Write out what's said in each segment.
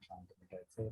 शांत भेटायचे.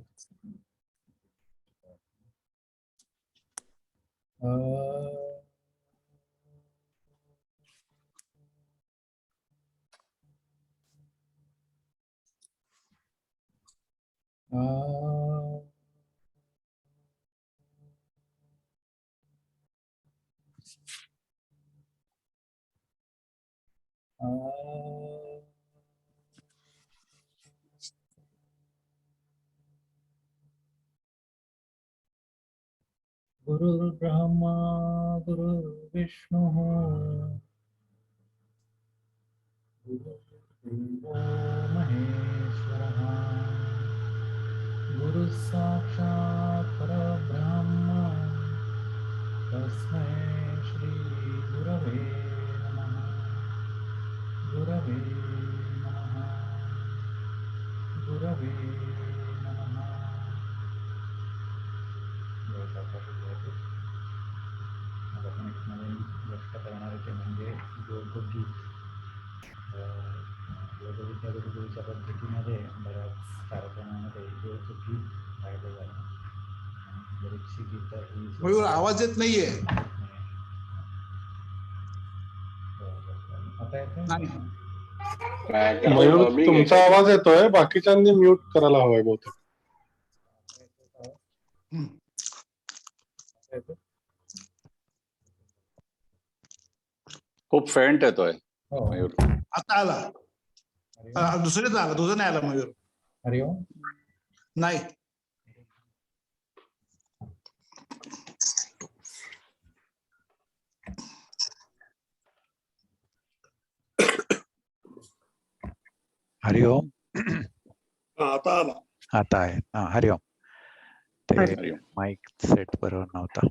गुरुर्ब्रह्मा गुरुर्विष्णु गुरुर्देवो महेश्वरः गुरुः साक्षात् परब्रह्म तस्मै श्री गुरवे नमः. गुरवे नमः. गुरवे नमः. आपण एक नवीन गोष्ट करणार आहे ते म्हणजे योगगीत. योगविद्या गुरुकुलच्या पद्धतीमध्ये बऱ्याच कार्यक्रमामध्ये योगगीत गायलं जातं. बरीचशी गीतं ही आवाज येत नाहीये. आता येतोय? मयूर तुमचा आवाज येतोय, बाकीच्यांनी म्यूट करायला हवाय बहुतेक. खूप फेंट येतोय मयूर. आता आला. दुसरीच आला, तुझं नाही आला मयूर. हरिओम. नाही. हरिओम. आता आला. आता आहे. हरिओम. ते माईक सेट बरोबर नव्हता.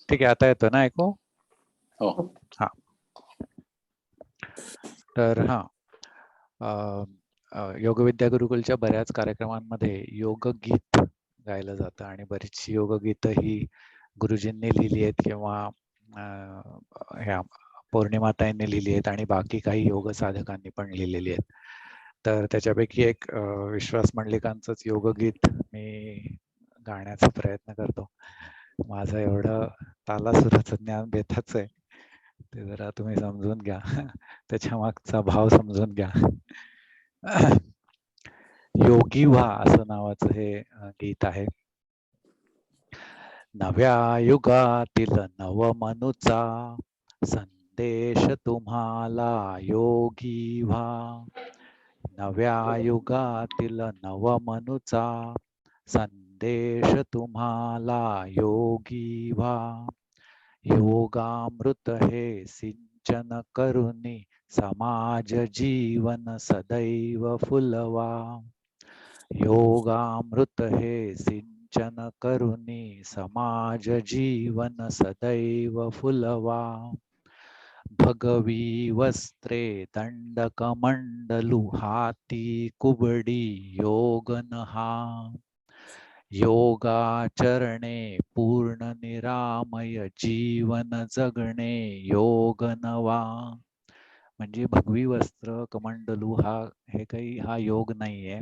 ठीक आहे, आता येतो ना ऐकू? हो. हा. तर योगविद्या गुरुकुलच्या बऱ्याच कार्यक्रमांमध्ये योगगीत गायलं जातं आणि बरीचशी योगगीत ही गुरुजींनी लिहिली आहेत किंवा ह्या पौर्णिमाताईंनी लिहिली आहेत आणि बाकी काही योग साधकांनी पण लिहिलेली आहेत. तर त्याच्यापैकी एक विश्वास मंडलिकांचंच योगगीत मी गाण्याचा प्रयत्न करतो. माझं एवढं तालासुराचं ज्ञान बेताच आहे, ते जरा तुम्ही समजून घ्या. त्याच्या मागचा भाव समजून घ्या. योगी व्हा असं नावाचं हे गीत आहे. नव्या युगातील नवमनुचा संदेश तुम्हाला योगी व्हा. नव्या युगातील नवमनुचा संदेश तुम्हाला योगी व्हा. योगामृत हे सिंचन करुनी समाज जीवन सदैव फुलवा. योगामृत हे सिंचन करुनी समाज जीवन सदैव फुलवा. भगवी वस्त्रे दंडकमंडलू हाती कुबडी योगन हा. योगाचरणे पूर्ण निरामय जीवन जगणे योग नवा. म्हणजे भगवी वस्त्र कमंडलू हे काही हा योग नाहीये,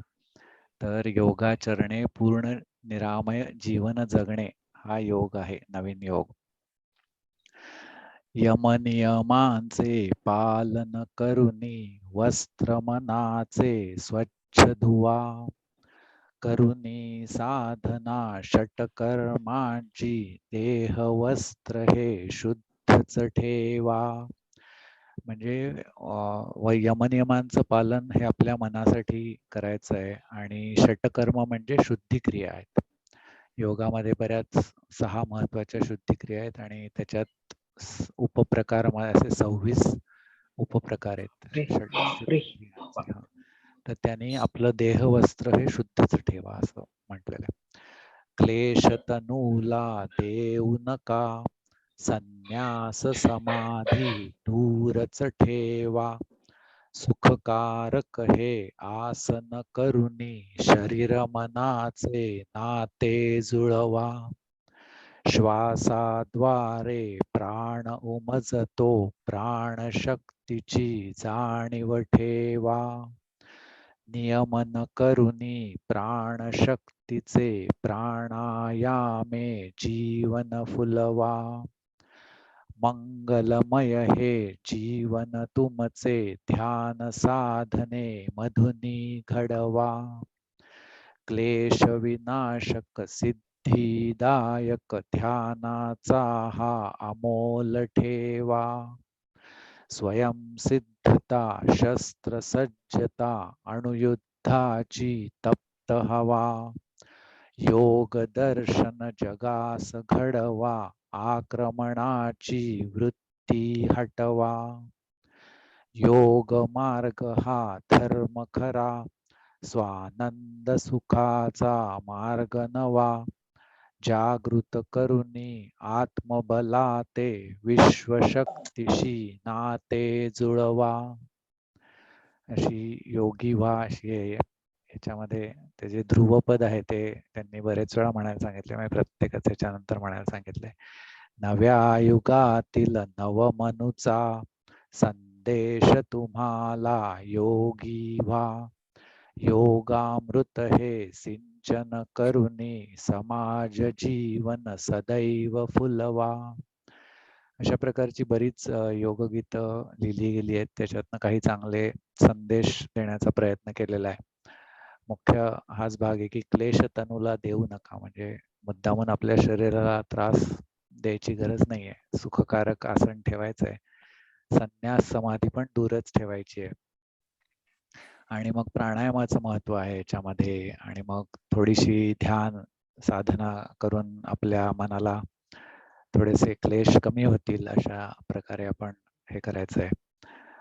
तर योगाचरणे पूर्ण निरामय जीवन जगणे हा योग आहे, नवीन योग. यमनियमांचे पालन करुनी वस्त्र मनाचे स्वच्छ धुवा. करुनी साधना षटकर्मांची देह वस्त्र हे शुद्धच ठेवा. म्हणजे यमनियमांचं पालन हे आपल्या मनासाठी करायचं आहे आणि षटकर्म म्हणजे शुद्धी क्रिया आहेत. योगामध्ये बऱ्याच 6 महत्वाच्या शुद्धी क्रिया आहेत आणि त्याच्यात उपप्रकार असे 26 उपप्रकार आहेत. तर त्यांनी आपलं देहवस्त्र हे शुद्धच ठेवा असं म्हटलेलं आहे. क्लेश तनूला देऊ नका, संन्यास समाधी दूरच ठेवा. सुखकारक हे आसन करुनी शरीर मनाचे नाते जुळवा. श्वासाद्वारे प्राण उमजतो, प्राणशक्तीची जाणीव ठेवा. नियमन करुनी प्राणशक्तीचे, प्राणायामे जीवन फुलवा. मंगलमय हे जीवन तुमचे, ध्यान साधने मधुनी घडवा. क्लेश विनाशक सिद्धिदायक, ध्यानाचा हा अमोल ठेवा. स्वयंसिद्धता शस्त्रसज्जता, अणुयुद्धाची तप्त हवा. योग दर्शन जगास घडवा, आक्रमणाची वृत्ती हटवा. योग मार्ग हा धर्म खरा, स्वानंद सुखाचा मार्ग नवा. जागृत करुनी आत्मबलाते, विश्वशक्तीशी नाते जुळवा. अशी योगी व्हा अशी आहे. याच्यामध्ये ते जे ध्रुवपद आहे ते त्यांनी बरेच वेळा म्हणायला सांगितले, म्हणजे प्रत्येकच ह्याच्यानंतर म्हणायला सांगितले. नव्या युगातील नवमनुचा, संदेश तुम्हाला योगी व्हा. योगामृत हे सिंचन करुनी, समाज जीवन सदैव फुलवा. अशा प्रकारची बरीच योगगीत लिहिली गेली आहेत. त्याच्यातनं काही चांगले संदेश देण्याचा प्रयत्न केलेला आहे. मुख्य हाच भाग आहे की क्लेश तनूला देऊ नका, म्हणजे मुद्दामून आपल्या शरीराला त्रास द्यायची गरज नाहीये. सुखकारक आसन ठेवायचं आहे. संन्यास समाधी पण दूरच ठेवायची आहे. आणि मग प्राणायामाचं महत्व आहे याच्यामध्ये. आणि मग थोडीशी ध्यान साधना करून आपल्या मनाला थोडेसे क्लेश कमी होतील, अशा प्रकारे आपण हे करायचं आहे.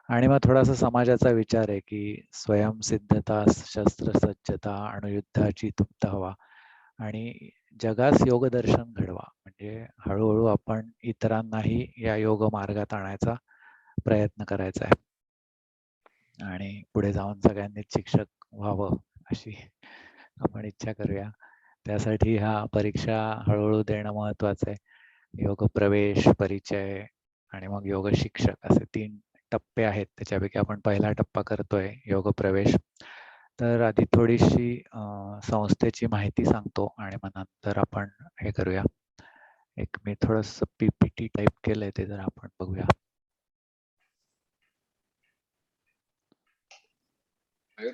आणि मग थोडासा समाजाचा विचार आहे की स्वयंसिद्धता, शस्त्रसज्जता, अणुयुद्धाची तप्त हवा. आणि जगास योगदर्शन घडवा, म्हणजे हळूहळू आपण इतरांनाही या योग मार्गात आणायचा प्रयत्न करायचा आहे. आणि पुढे जाऊन सगळ्यांनीच शिक्षक व्हावं अशी आपण इच्छा करूया. त्यासाठी हा परीक्षा हळूहळू देणं महत्वाचं आहे. योग प्रवेश, परिचय आणि मग योग शिक्षक असे 3 टप्पे आहेत. त्याच्यापैकी आपण पहिला टप्पा करतोय योग प्रवेश. तर आधी थोडीशी संस्थेची माहिती सांगतो आणि मग नंतर आपण हे करूया. एक मी थोडस PPT टाईप केलंय, ते जर आपण बघूया.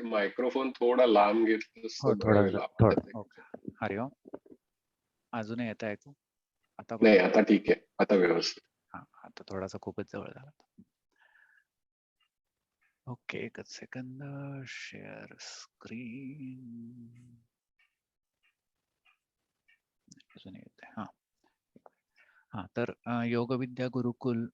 मायक्रोफोन थोडा लांब घेतलंस हो, तर थोडा बरं थोडा. होईल. ओके. हरिओम. अजूनही येत ऐकू? आता नाही, आता ठीक आहे. आता व्यवस्थित. हा, आता थोडासा खूपच जवळ झाला. ओके, एकच सेकंद. Share screen. अजून येत आहे. हा, तर योग विद्या गुरुकुल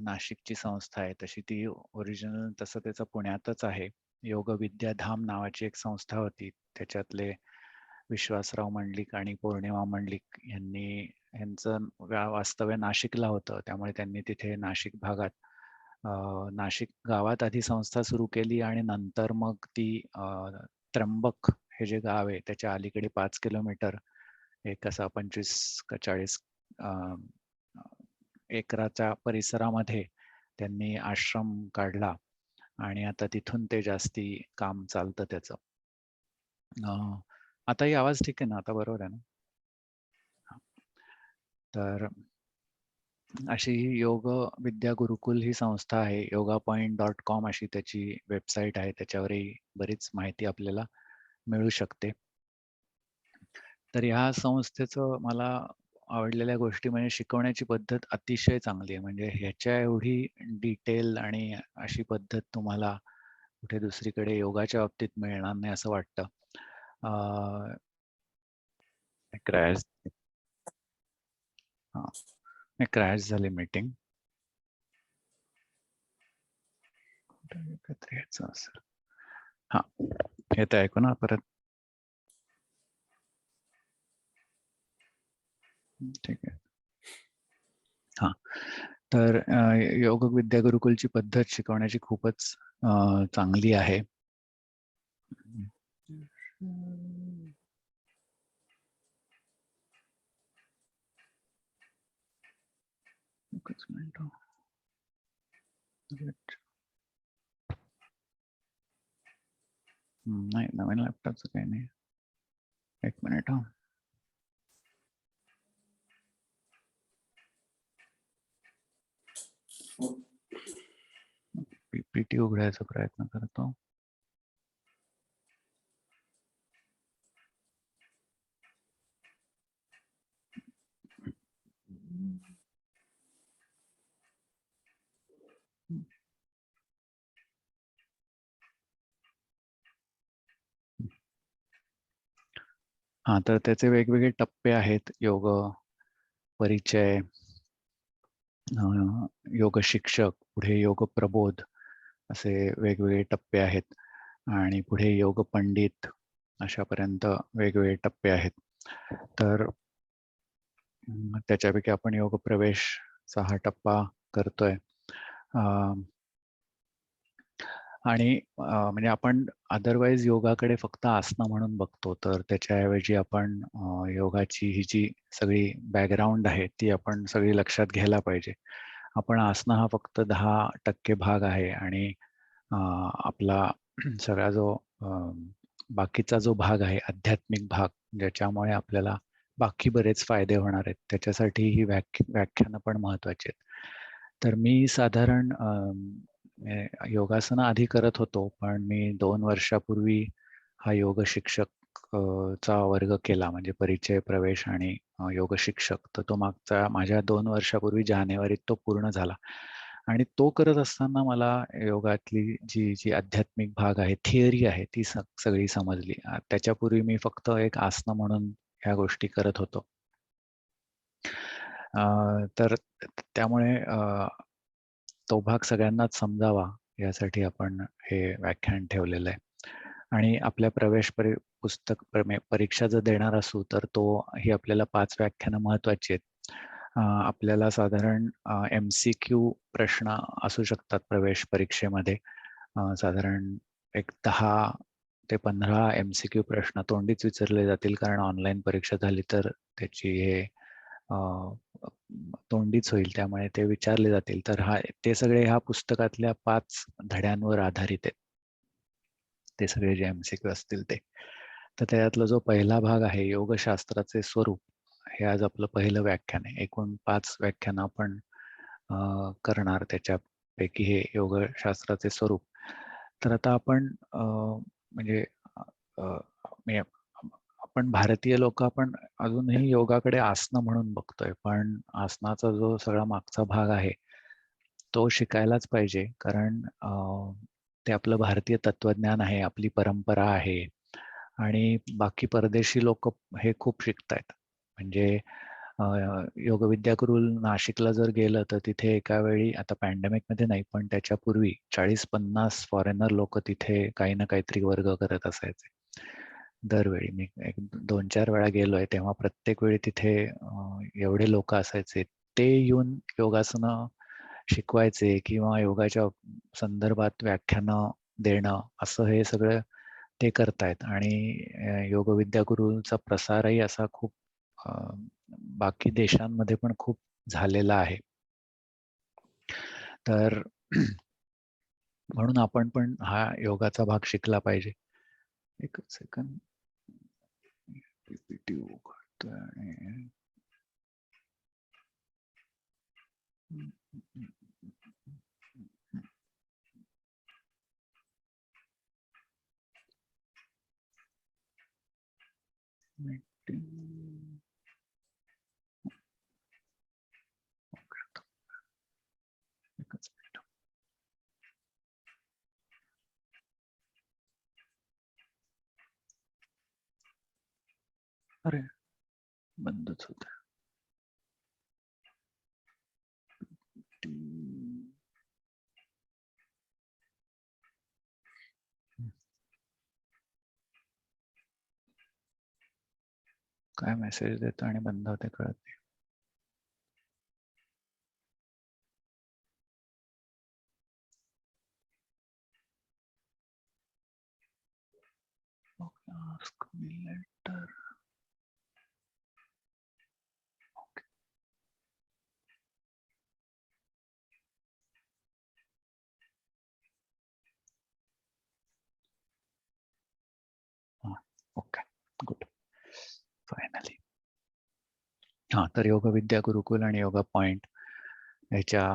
नाशिकची संस्था आहे. तशी ती ओरिजिनल तसं त्याचं पुण्यातच आहे. योग विद्या धाम नावाची एक संस्था होती. त्याच्यातले विश्वासराव मंडलिक आणि पौर्णिमा मंडलिक यांचं वास्तव्य नाशिकला होतं. त्यामुळे त्यांनी तिथे नाशिक भागात, नाशिक गावात आधी संस्था सुरू केली आणि नंतर मग ती त्र्यंबक हे जे गाव आहे त्याच्या अलीकडे 5 किलोमीटर एक असा 25 का 40 एकराच्या परिसरामध्ये त्यांनी आश्रम काढला आणि आता तिथून ते जास्ती काम चालतं त्याचं. आताही आवाज ठीक आहे ना? आता बरोबर आहे ना? तर अशी ही योग विद्या गुरुकुल ही संस्था आहे. yogapoint.com अशी त्याची वेबसाईट आहे. त्याच्यावरही बरीच माहिती आपल्याला मिळू शकते. तर ह्या संस्थेचं मला आवडलेल्या गोष्टी म्हणजे शिकवण्याची पद्धत अतिशय चांगली आहे. म्हणजे ह्याच्या एवढी डिटेल आणि अशी पद्धत तुम्हाला कुठे दुसरीकडे योगाच्या बाबतीत मिळणार नाही असं वाटतं. क्रॅश क्रॅश झाली मीटिंग. हा, येत ऐकू ना परत? ठीक आहे. हा, तर योग विद्या गुरुकुलची पद्धत शिकवण्याची खूपच चांगली आहे. एकच मिनिट. नाही, नवीन लॅपटॉपचं काही नाही. एक मिनिट. पीपीटी उघडायचा प्रयत्न करतो. हा, तर त्याचे वेगवेगळे टप्पे आहेत. योग परिचय, योग शिक्षक, पुढे योग प्रबोध, असे वेगवेगळे टप्पे आहेत. आणि पुढे योग पंडित, अशापर्यंत वेगवेगळे टप्पे आहेत. तर त्याच्यापैकी आपण योग प्रवेशचा हा टप्पा करतोय. आणि म्हणजे आपण अदरवाईज योगाकडे फक्त आसनं म्हणून बघतो, तर त्याच्याऐवजी आपण योगाची ही जी सगळी बॅकग्राऊंड आहे ती आपण सगळी लक्षात घ्यायला पाहिजे. आपण आसनं हा फक्त 10% भाग आहे आणि आपला सगळा जो बाकीचा जो भाग आहे, आध्यात्मिक भाग, ज्याच्यामुळे आपल्याला बाकी बरेच फायदे होणार आहेत, त्याच्यासाठी ही व्याख्यानं पण महत्वाची आहेत. तर मी साधारण योगासनं आधी करत होतो, पण मी 2 वर्षापूर्वी हा योग शिक्षक चा वर्ग केला, म्हणजे परिचय, प्रवेश आणि योग शिक्षक. तर तो मागचा माझ्या 2 वर्षापूर्वी जानेवारीत तो पूर्ण झाला. आणि तो करत असताना मला योगातली जी आध्यात्मिक भाग आहे, थिअरी आहे, ती सगळी समजली. त्याच्यापूर्वी मी फक्त एक आसनं म्हणून ह्या गोष्टी करत होतो. तर त्यामुळे तो भाग सगळ्यांनाच समजावा यासाठी आपण हे व्याख्यान ठेवलेलं आहे. आणि आपल्या प्रवेश पुस्तक परीक्षा जर देणार असू तर ही आपल्याला 5 व्याख्यानं महत्वाची आहेत. आपल्याला साधारण MCQ प्रश्न असू शकतात प्रवेश परीक्षेमध्ये. साधारण एक 10 ते 15 MCQ प्रश्न तोंडीच विचारले जातील, कारण ऑनलाईन परीक्षा झाली तर त्याची हे तोंडीच होईल, त्यामुळे ते विचारले जातील. तर ते सगळे ह्या पुस्तकातल्या 5 धड्यांवर आधारित आहेत, ते सगळे जे MCQ असतील ते. तर त्यातला जो पहिला भाग आहे, योगशास्त्राचे स्वरूप, हे आज आपलं पहिलं व्याख्यान आहे. एकूण 5 व्याख्यानं आपण करणार, त्याच्यापैकी हे योगशास्त्राचे स्वरूप. तर आता आपण म्हणजे आपण भारतीय लोक आपण अजूनही योगाकडे आसनं म्हणून बघतोय, पण आसनाचा जो सगळा मागचा भाग आहे तो शिकायलाच पाहिजे, कारण ते आपलं भारतीय तत्वज्ञान आहे, आपली परंपरा आहे. आणि बाकी परदेशी लोक हे खूप शिकतायत. म्हणजे योग विद्यागुरू नाशिकला जर गेलं तर तिथे एका वेळी, आता पॅन्डेमिक मध्ये नाही पण त्याच्यापूर्वी, 40-50 फॉरेनर लोक तिथे काही ना काहीतरी वर्ग करत असायचे दरवेळी. मी 2-4 वेळा गेलोय, तेव्हा प्रत्येक वेळी तिथे एवढे लोक असायचे. ते येऊन योगासनं शिकवायचे किंवा योगाच्या संदर्भात व्याख्यानं देणं, असं हे सगळं ते करतायत. आणि योग विद्यागुरूंचा प्रसारही असा खूप बाकी देशांमध्ये पण खूप झालेला आहे. तर म्हणून आपण पण हा योगाचा भाग शिकला पाहिजे. एकच सेकंद, पीपीटी उघडतोय आणि अरे बंदच होत. काय मेसेज देतो आणि बंद होते कळत नाही. Ask me later. तर योग विद्या गुरुकुल आणि योगा पॉइंट याच्या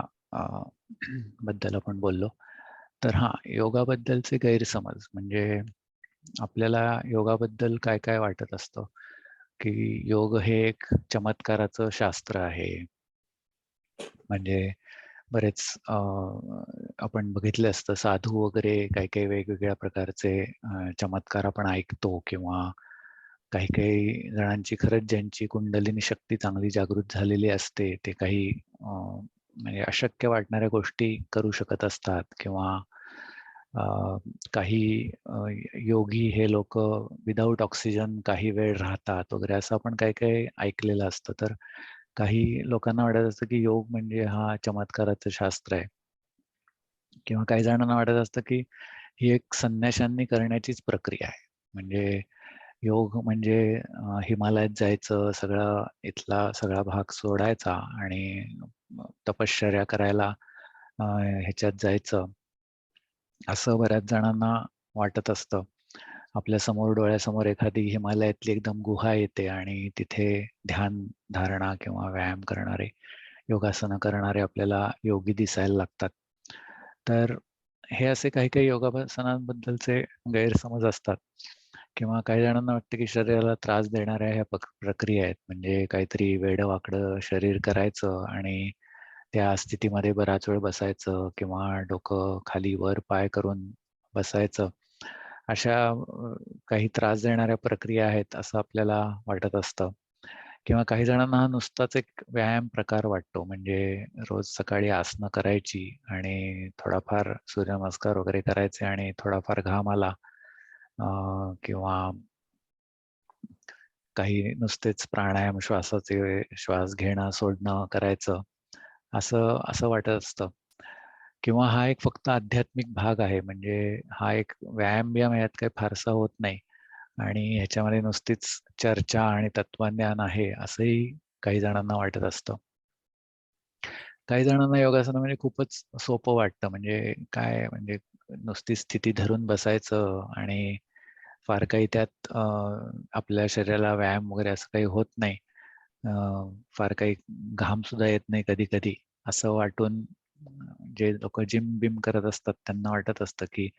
बद्दल आपण बोललो. तर योगाबद्दलचे गैरसमज म्हणजे आपल्याला योगाबद्दल काय काय वाटत असतं, की योग हे एक चमत्काराचं शास्त्र आहे. म्हणजे बरेच आपण बघितले असतं साधू वगैरे काही काही वेगवेगळ्या प्रकारचे चमत्कार आपण ऐकतो, किंवा काही काही जणांची खरंच ज्यांची कुंडलिनी शक्ती चांगली जागृत झालेली असते ते काही म्हणजे अशक्य वाटणाऱ्या गोष्टी करू शकत असतात, किंवा काही योगी हे लोक विदाऊट ऑक्सिजन काही वेळ राहतात वगैरे, असं आपण काही काही ऐकलेलं असतं. तर काही लोकांना वाटत असतं की योग म्हणजे हा चमत्काराचं शास्त्र आहे, किंवा काही जणांना वाटत असतं की ही एक संन्याशांनी करण्याचीच प्रक्रिया आहे. म्हणजे योग म्हणजे हिमालयात जायचं, इथला सगळा भाग सोडायचा आणि तपश्चर्या करायला ह्याच्यात जायचं, असं बऱ्याच जणांना वाटत असतं. आपल्या समोर डोळ्यासमोर एखादी हिमालयातली एकदम गुहा येते आणि तिथे ध्यान धारणा किंवा व्यायाम करणारे, योगासनं करणारे आपल्याला योगी दिसायला लागतात. तर हे असे काही काही योगासनांबद्दलचे गैरसमज असतात, किंवा काही जणांना वाटतं की शरीराला त्रास देणाऱ्या ह्या प्रक्रिया आहेत. म्हणजे काहीतरी वेडं-वाकडं शरीर करायचं आणि त्या स्थितीमध्ये बराच वेळ बसायचं, किंवा डोकं खाली वर पाय करून बसायचं. अशा काही त्रास देणाऱ्या प्रक्रिया आहेत असं आपल्याला वाटत असतं. किंवा काही जणांना हा नुसताच एक व्यायाम प्रकार वाटतो. म्हणजे रोज सकाळी आसनं करायची आणि थोडाफार सूर्यनमस्कार वगैरे करायचे आणि थोडाफार घाम आला किंवा काही नुसतेच प्राणायाम, श्वास घेणं सोडणं करायचं, असं असं वाटत असतं. किंवा हा एक फक्त आध्यात्मिक भाग आहे, म्हणजे हा एक व्यायाम यात काही फारसा होत नाही आणि ह्याच्यामध्ये नुसतीच चर्चा आणि तत्वज्ञान आहे, असंही काही जणांना वाटत असतं. काही जणांना योगासनं म्हणजे खूपच सोपं वाटतं. म्हणजे काय, म्हणजे नुसती स्थिती धरून बसायचं आणि फार काही त्यात आपल्या शरीराला व्यायाम वगैरे असं काही होत नाही. फार काही घाम सुद्धा येत नाही कधी-कधी, असं वाटून जे लोकं जिम-बिम करत असतात त्यांना वाटत असतं, की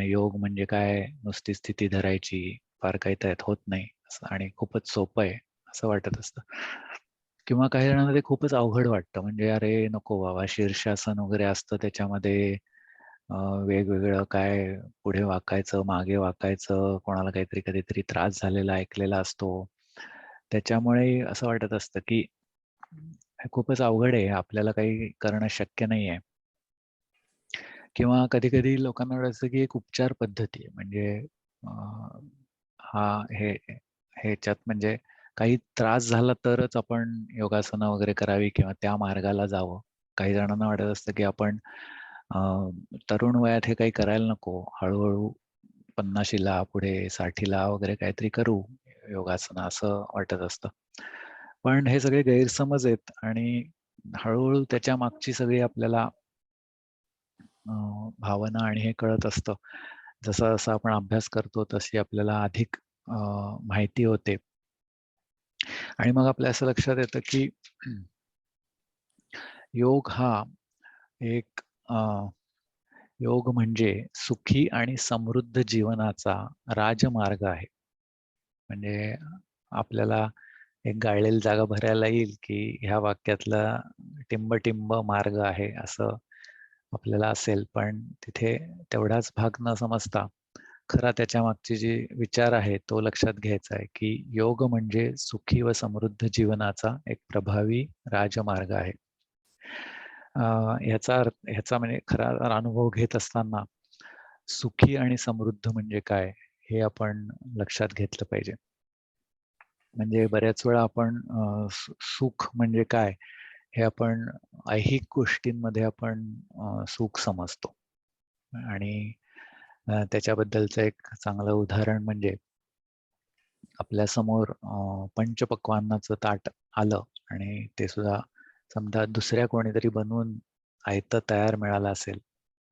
योग म्हणजे काय, नुसती स्थिती धरायची, फार काही त्यात होत नाही असं आणि खूपच सोपं आहे, असं वाटत असतं. किंवा काही जणांना ते खूपच अवघड वाटतं. म्हणजे अरे नको बाबा, शीर्षासन वगैरे असतं त्याच्यामध्ये वेगवेगळं काय पुढे वाकायचं, मागे वाकायचं, कोणाला काहीतरी कधीतरी त्रास झालेला ऐकलेला असतो. त्याच्यामुळे असं वाटत असतं, की हे खूपच अवघड आहे, आपल्याला काही करणं शक्य नाहीये. किंवा कधी-कधी लोकांना वाटत असतं, की एक उपचार पद्धती आहे. म्हणजे अ, हा हे ह्याच्यात म्हणजे काही त्रास झाला तरच आपण योगासनं वगैरे करावी किंवा त्या मार्गाला जावं. काही जणांना वाटत असतं, की आपण अ, तरुण वयात हे काही करायला नको. हळू-हळू 50शीला पुढे 60ला वगैरे काहीतरी करू योगासनं, असं वाटत असतं. पण हे सगळे गैरसमज आहेत आणि हळू त्याच्या मागची सगळी आपल्याला भावना आणि हे कळत असतं. जसा-जसा आपण अभ्यास करतो तशी आपल्याला अधिक माहिती होते. आणि मग आपल्या असं लक्षात येतं, की योग हा एक योग म्हणजे सुखी आणि समृद्ध जीवनाचा राजमार्ग आहे. म्हणजे आपल्याला एक गाळलेली जागा भरायला येईल, की ह्या वाक्यातला टिंब-टिंब मार्ग आहे असं आपल्याला असेल, पण तिथे तेवढाच भाग न समजता खरा त्याच्या मागची जी विचार आहे तो लक्षात घ्यायचा आहे, की योग म्हणजे सुखी व समृद्ध जीवनाचा एक प्रभावी राजमार्ग आहे. ह्याचा म्हणजे खरा अनुभव घेत असताना सुखी आणि समृद्ध म्हणजे काय, हे आपण लक्षात घेतलं पाहिजे. म्हणजे बऱ्याच वेळा आपण सुख म्हणजे काय, हे आपण ऐहिक गोष्टींमध्ये आपण सुख समजतो. आणि त्याच्याबद्दलचं एक चांगलं उदाहरण म्हणजे आपल्यासमोर पंचपक्वान्नाचं ताट आलं आणि ते सुद्धा समजा दुसऱ्या कोणीतरी बनवून आयतं तयार मिळालं असेल,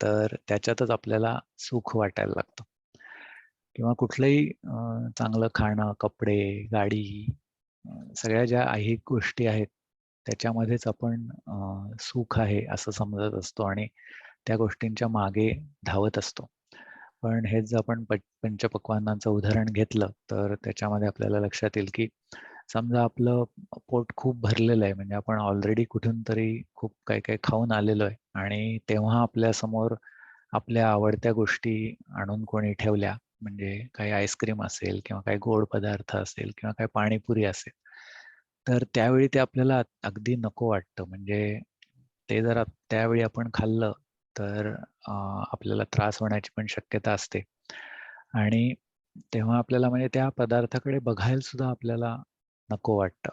तर त्याच्यातच आपल्याला सुख वाटायला लागतं. किंवा कुठलंही चांगलं खाणं, कपडे, गाडी, सगळ्या ज्या ऐहिक गोष्टी आहेत त्याच्यामध्येच आपण सुख आहे असं समजत असतो आणि त्या गोष्टींच्या मागे धावत असतो. पण हेच जर आपण पंचपक्वान्नांचं उदाहरण घेतलं तर त्याच्यामध्ये आपल्याला लक्षात येईल की समजा आपलं पोट खूप भरलेलं आहे, म्हणजे आपण ऑलरेडी कुठून तरी खूप काही काही खाऊन आलेलो आहे आणि तेव्हा आपल्या समोर आपल्या आवडत्या गोष्टी आणून कोणी ठेवल्या, म्हणजे काही आईस्क्रीम असेल किंवा काही गोड पदार्थ असेल किंवा काही पाणीपुरी असेल, तर त्यावेळी ते आपल्याला अगदी नको वाटतं. म्हणजे ते जर त्यावेळी आपण खाल्लं तर आपल्याला त्रास होण्याची पण शक्यता असते आणि तेव्हा आपल्याला म्हणजे त्या पदार्थाकडे बघायला सुद्धा आपल्याला नको वाटतं,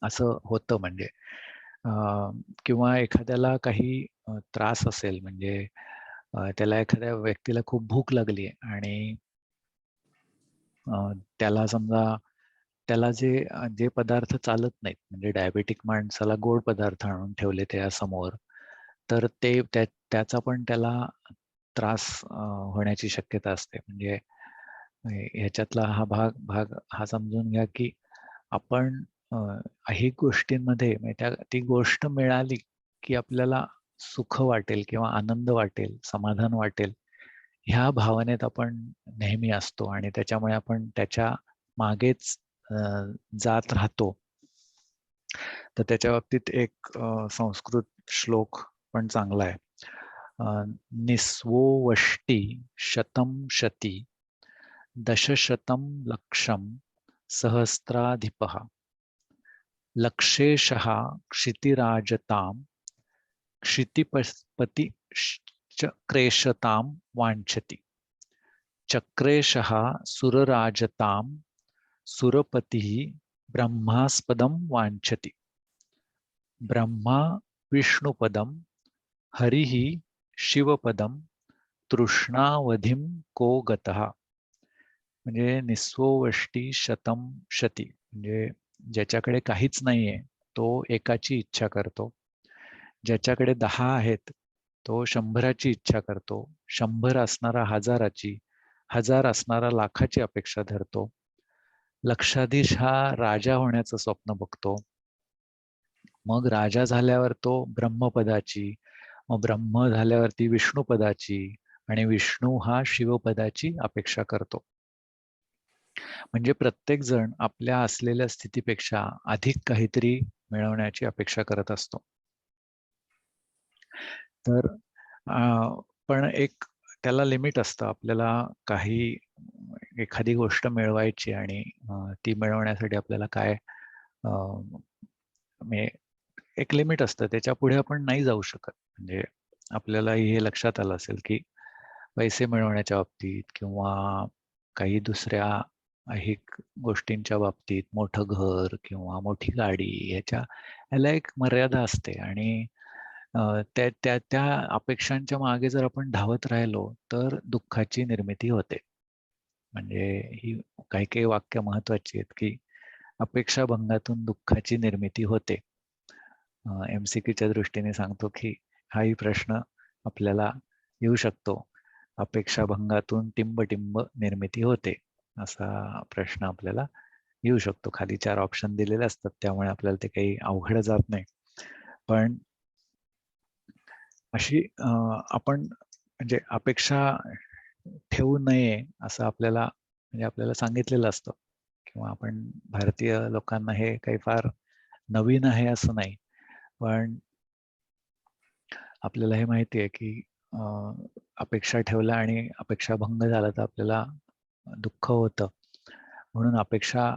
असं होतं. म्हणजे किंवा एखाद्याला काही त्रास असेल, म्हणजे त्याला एखाद्या व्यक्तीला खूप भूक लागली आहे आणि त्याला समजा त्याला जे पदार्थ चालत नाहीत, म्हणजे डायबेटिक माणसाला गोड पदार्थ आणून ठेवले त्यासमोर, तर त्याचा पण त्याला त्रास होण्याची शक्यता असते. म्हणजे ह्याच्यातला हा भाग हा समजून घ्या की आपण ऐहिक गोष्टींमध्ये ती गोष्ट मिळाली की आपल्याला सुख वाटेल किंवा आनंद वाटेल, समाधान वाटेल, ह्या भावनेत आपण नेहमी असतो आणि त्याच्यामुळे आपण त्याच्या मागेच जात राहतो. तर त्याच्या बाबतीत एक संस्कृत श्लोक पण चांगला आहे. निस्वो वष्टी शतं शती दशशतं लक्षं सहस्राधिपः लक्षेशः क्षितिराजतां क्षितिपति चक्रेशतां वाञ्छति चक्रेशः सुरराजतां सुरपतिः ब्रह्मास्पदं वाञ्छति ब्रह्मा विष्णुपदं हरिः शिवपदं तृष्णावधिं को गतः. म्हणजे निस्वो वष्टी शतं शती, म्हणजे ज्याच्याकडे काहीच नाहीये तो एकाची इच्छा करतो, ज्याच्याकडे 10 आहेत तो 100ची इच्छा करतो, 100 असणारा 1000ची, 1000 असणारा लाखाची अपेक्षा धरतो, लक्षाधीश हा राजा होण्याचं स्वप्न बघतो, मग राजा झाल्यावर तो ब्रह्मपदाची, मग ब्रह्म झाल्यावरती विष्णुपदाची आणि विष्णू हा शिवपदाची अपेक्षा करतो. म्हणजे प्रत्येक जण आपल्या असलेल्या स्थितीपेक्षा अधिक काहीतरी मिळवण्याची अपेक्षा करत असतो. तर पण एक त्याला लिमिट असतं. आपल्याला एखादी गोष्ट मिळवायची आणि ती मिळवण्यासाठी आपल्याला काय एक लिमिट असतं, त्याच्या पुढे आपण नाही जाऊ शकत. म्हणजे आपल्याला हे लक्षात आलं असेल की पैसे मिळवण्याच्या बाबतीत किंवा काही दुसऱ्या ऐहिक गोष्टींच्या बाबतीत मोठं घर किंवा मोठी गाडी ह्याला एक मर्यादा असते आणि त्या अपेक्षांच्या मागे जर आपण धावत राहिलो तर दुःखाची निर्मिती होते. म्हणजे ही काही वाक्य महत्वाची आहेत की अपेक्षाभंगातून दुःखाची निर्मिती होते. MCQच्या दृष्टीने सांगतो की हाही प्रश्न आपल्याला येऊ शकतो. अपेक्षाभंगातून टिंब निर्मिती होते असा प्रश्न आपल्याला येऊ शकतो. खाली 4 ऑप्शन दिलेले असतात, त्यामुळे आपल्याला ते काही अवघड जात नाही. पण अशी आपण म्हणजे अपेक्षा ठेवू नये असं आपल्याला सांगितलेलं असतं किंवा आपण भारतीय लोकांना हे काही फार नवीन आहे असं नाही, पण आपल्याला हे माहिती आहे की अपेक्षा ठेवल्या आणि अपेक्षाभंग झाला तर आपल्याला दुःख होतं. म्हणून अपेक्षा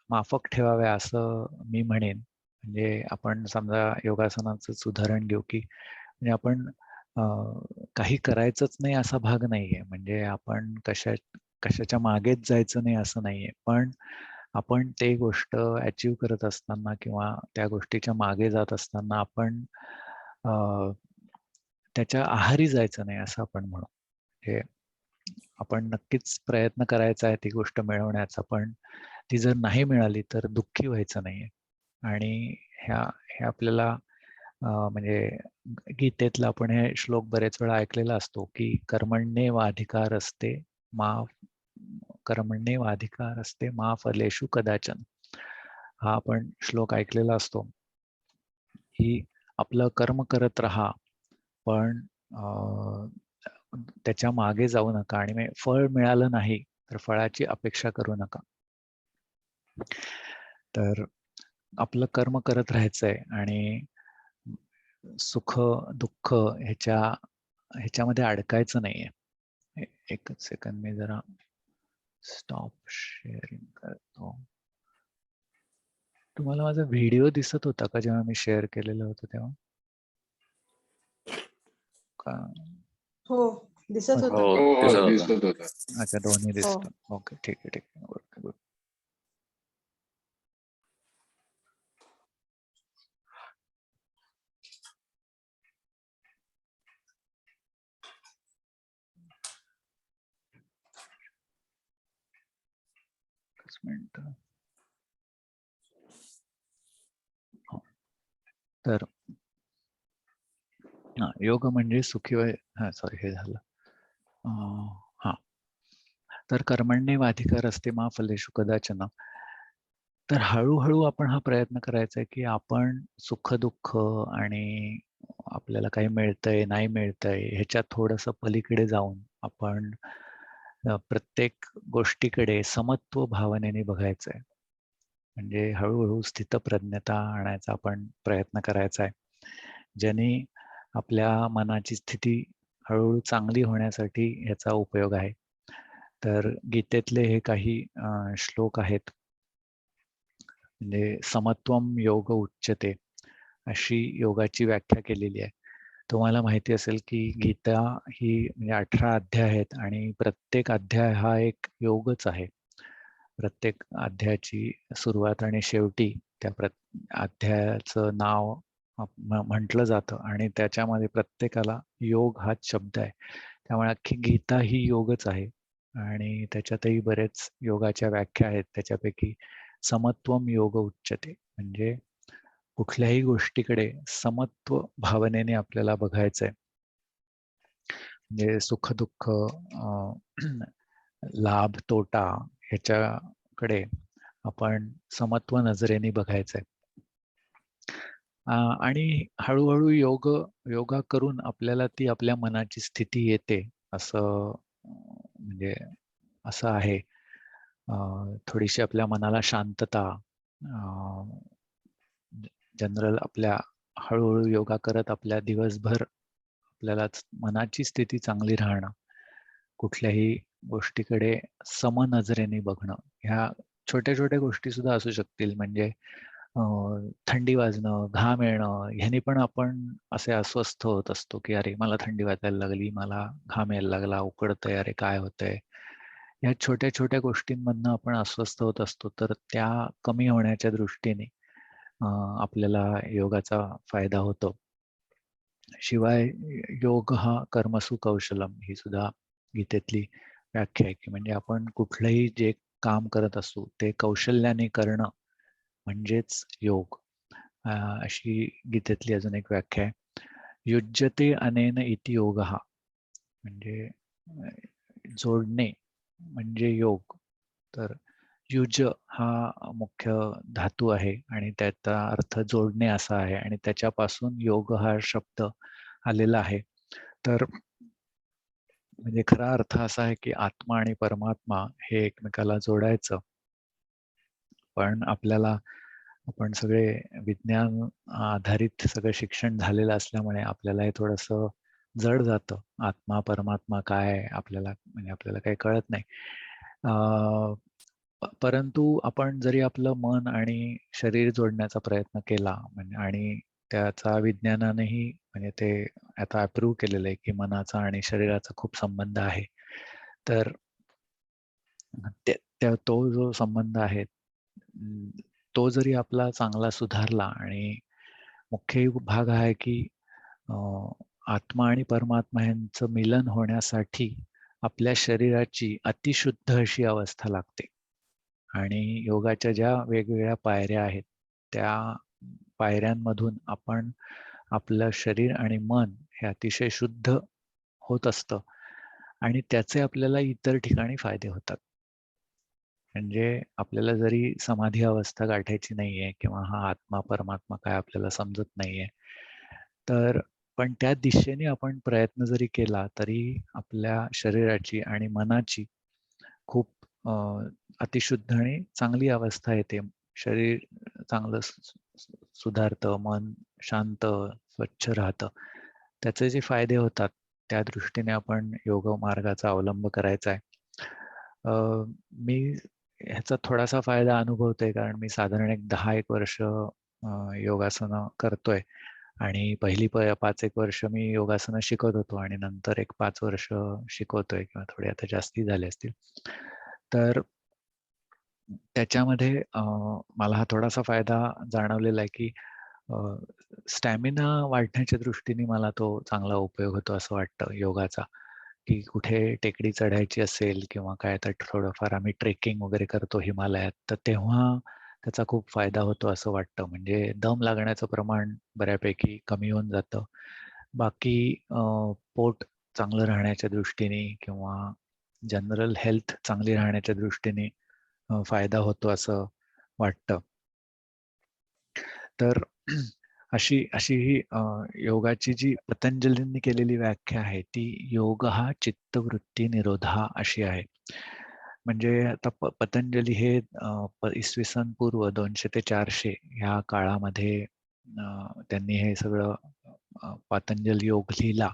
माफक ठेवाव्या असं मी म्हणेन. म्हणजे आपण समजा योगासनाचंच उदाहरण घेऊ की म्हणजे आपण काही करायचंच नाही असा भाग नाहीये. म्हणजे आपण कशाच्या मागेच जायचं नाही असं नाहीये, पण आपण ते गोष्ट अचीव करत असताना किंवा त्या गोष्टीच्या मागे जात असताना आपण त्याच्या आहारी जायचं नाही असं आपण म्हणू. म्हणजे आपण नक्कीच प्रयत्न करायचा आहे ती गोष्ट मिळवण्याचा, पण ती जर नाही मिळाली तर दुःखी व्हायचं नाहीये. आणि हे आपल्याला म्हणजे गीतेतला आपण हे श्लोक बरेच वेळा ऐकलेला असतो की कर्मण्येवाधिकारस्ते मा फलेषु कदाचन. हा आपण श्लोक ऐकलेला असतो की आपलं कर्म करत राहा, पण त्याच्या मागे जाऊ नका आणि फळ मिळालं नाही तर फळाची अपेक्षा करू नका. तर आपलं कर्म करत राहायचंय आणि सुख दुःख ह्याच्यामध्ये अडकायचं नाहीये. एकच सेकंद, मी जरा स्टॉप शेअरिंग करतो. तुम्हाला माझा व्हिडिओ दिसत होता का जेव्हा मी शेअर केलेलं होतं तेव्हा? हो दिसत होता. हो दिसत होता. अच्छा, दोन्ही दिसत. ओके, ठीक आहे ठीक आहे. गुड. मिनिट. तर योग म्हणजे सुखी सॉरी हे झालं. तर कर्मण्येवाधिकार अस्ति मा फलेषु कदाचन. तर हळूहळू आपण हा प्रयत्न करायचा आहे की आपण सुख दुःख आणि आपल्याला काही मिळतंय नाही मिळतंय ह्याच्यात थोडंसं पलीकडे जाऊन आपण प्रत्येक गोष्टीकडे समत्व भावनेने बघायचंय. म्हणजे हळूहळू स्थितप्रज्ञता आणायचा आपण प्रयत्न करायचा आहे, ज्याने आपल्या मनाची स्थिती हळूहळू चांगली होण्यासाठी ह्याचा उपयोग आहे. तर गीतेतले हे काही श्लोक आहेत. म्हणजे समत्वम योग उच्यते अशी योगाची व्याख्या केलेली आहे. तुम्हाला माहिती असेल की गीता ही म्हणजे 18 अध्याय आहेत आणि प्रत्येक अध्याय हा एक योगच आहे. प्रत्येक अध्यायाची सुरुवात आणि शेवटी त्या अध्यायाचं नाव म्हटलं जातं आणि त्याच्यामध्ये प्रत्येकाला योग हाच शब्द आहे. त्यामुळे अख्खी गीता ही योगच आहे आणि त्याच्यातही बरेच योगाच्या व्याख्या आहेत. त्याच्यापैकी समत्वम योग उच्यते म्हणजे कुठल्याही गोष्टीकडे समत्व भावनेने आपल्याला बघायचंय. म्हणजे सुख दुःख लाभ तोटा ह्याच्याकडे आपण समत्व नजरेने बघायचंय. आणि हळूहळू योगा करून आपल्याला ती आपल्या मनाची स्थिती येते असं म्हणजे असं आहे. थोडीशी आपल्या मनाला शांतता, जनरल आपल्या हळूहळू योगा करत आपल्या दिवसभर आपल्याला मनाची स्थिती चांगली राहणं, कुठल्याही गोष्टीकडे समनजरेने बघणं, ह्या छोट्या छोट्या गोष्टी सुद्धा असू शकतील. म्हणजे थंडी वाजणं, घाम येणं, ह्याने पण आपण असे अस्वस्थ होत असतो की अरे मला थंडी वाजायला लागली, मला घाम यायला लागला, उकडतंय, अरे काय होतंय. या छोट्या छोट्या गोष्टींमधनं आपण अस्वस्थ होत असतो. तर त्या कमी होण्याच्या दृष्टीने आपल्याला योगाचा फायदा होतो. शिवाय योग हा कर्मसु कौशलम ही सुद्धा गीतेतली व्याख्या आहे की म्हणजे आपण कुठलंही जे काम करत असू ते कौशल्याने करणं म्हणजेच योग. अशी गीतेतली अजून एक व्याख्या आहे. युज्यते अनेन इति योगः म्हणजे जोडणे म्हणजे योग. तर युज हा मुख्य धातू आहे आणि त्याचा अर्थ जोडणे असा आहे आणि त्याच्यापासून योग हा शब्द आलेला आहे. तर म्हणजे खरा अर्थ असा आहे की आत्मा आणि परमात्मा हे एकमेकाला जोडायचं. पण आपण सगळे विज्ञान आधारित सगळं शिक्षण झालेलं असल्यामुळे आपल्याला हे थोडंसं जड जातं. आत्मा परमात्मा काय आपल्याला काही कळत नाही. परंतु आपण जरी आपलं मन आणि शरीर जोडण्याचा प्रयत्न केला म्हणजे आणि त्याचा विज्ञानानेही म्हणजे ते आता अप्रूव्ह केलेलं आहे की मनाचा आणि शरीराचा खूप संबंध आहे. तर तो जो संबंध आहे तो जरी आपला चांगला सुधारला आणि मुख्य भाग आहे की आत्मा आणि परमात्मा यांचं मिलन होण्यासाठी आपल्या शरीराची अतिशुद्ध अशी अवस्था लागते आणि योगाच्या ज्या वेगवेगळ्या पायऱ्या आहेत त्या पायऱ्यांमधून आपण आपलं शरीर आणि मन हे अतिशय शुद्ध होत असतं आणि त्याचे आपल्याला इतर ठिकाणी फायदे होतात. म्हणजे आपल्याला जरी समाधी अवस्था गाठायची नाहीये किंवा हा आत्मा परमात्मा काय आपल्याला समजत नाहीये, तर पण त्या दिशेने आपण प्रयत्न जरी केला तरी आपल्या शरीराची आणि मनाची खूप अतिशुद्ध आणि चांगली अवस्था येते. शरीर चांगलं सुधारतं, मन शांत स्वच्छ राहतं. त्याचे जे फायदे होतात त्या दृष्टीने आपण योग मार्गाचा अवलंब करायचा आहे. मी ह्याचा थोडासा फायदा अनुभवतोय, कारण मी साधारण एक 10-1 वर्ष योगासनं करतोय आणि पहिली 5-1 वर्ष मी योगासनं शिकत होतो आणि नंतर एक 5 वर्ष शिकवतोय किंवा थोडे आता जास्ती झाले असतील. तर त्याच्यामध्ये मला हा थोडासा फायदा जाणवलेला आहे, की स्टॅमिना वाढण्याच्या दृष्टीने मला तो चांगला उपयोग होतो असं वाटतं योगाचा, की कुठे टेकडी चढायची असेल किंवा काय तर थोडंफार आम्ही ट्रेकिंग वगैरे करतो हिमालयात, तर तेव्हा त्याचा खूप फायदा होतो असं वाटतं. म्हणजे दम लागण्याचं प्रमाण बऱ्यापैकी कमी होऊन जातं. बाकी पोट चांगलं राहण्याच्या दृष्टीने किंवा जनरल हेल्थ चांगली राहण्याच्या दृष्टीने फायदा होतो असं वाटतं. तर अशी ही योगाची जी पतंजलींनी केलेली व्याख्या आहे ती योग हा चित्तवृत्ती निरोधा अशी आहे. म्हणजे आता पतंजली हे इसवी सन पूर्व 200 ते 400 ह्या काळामध्ये त्यांनी हे सगळं पतंजल योग लिहिला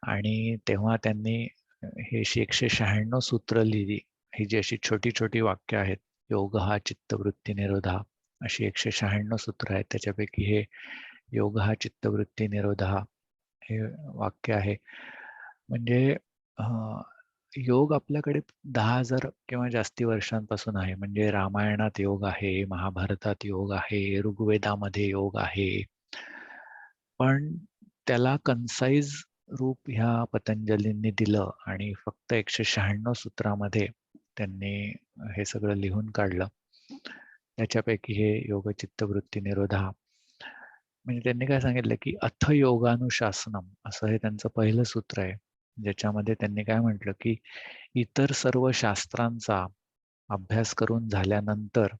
आणि तेव्हा त्यांनी हे 196 सूत्र लिहिली. ही जी अशी छोटी छोटी वाक्य आहेत, योग हा चित्तवृत्ती निरोधा अशी 196 सूत्र आहेत. त्याच्यापैकी हे योग हा चित्तवृत्ती निरोधा हे वाक्य आहे. म्हणजे योग आपल्याकडे 10,000 किंवा जास्ती वर्षांपासून आहे. म्हणजे रामायणात योग आहे, महाभारतात योग आहे, ऋग्वेदामध्ये योग आहे. पण त्याला कन्साइज रूप ह्या पतंजलींनी दिलं आणि फक्त 196 सूत्रामध्ये त्यांनी हे सगळं लिहून काढलं. त्याच्यापैकी हे योग चित्तवृत्ती निरोधा. म्हणजे त्यांनी काय सांगितलं, की अथ योगानुशासनम असं हे त्यांचं पहिलं सूत्र आहे, ज्याच्यामध्ये त्यांनी काय म्हटलं, की इतर सर्व शास्त्रांचा अभ्यास करून झाल्यानंतर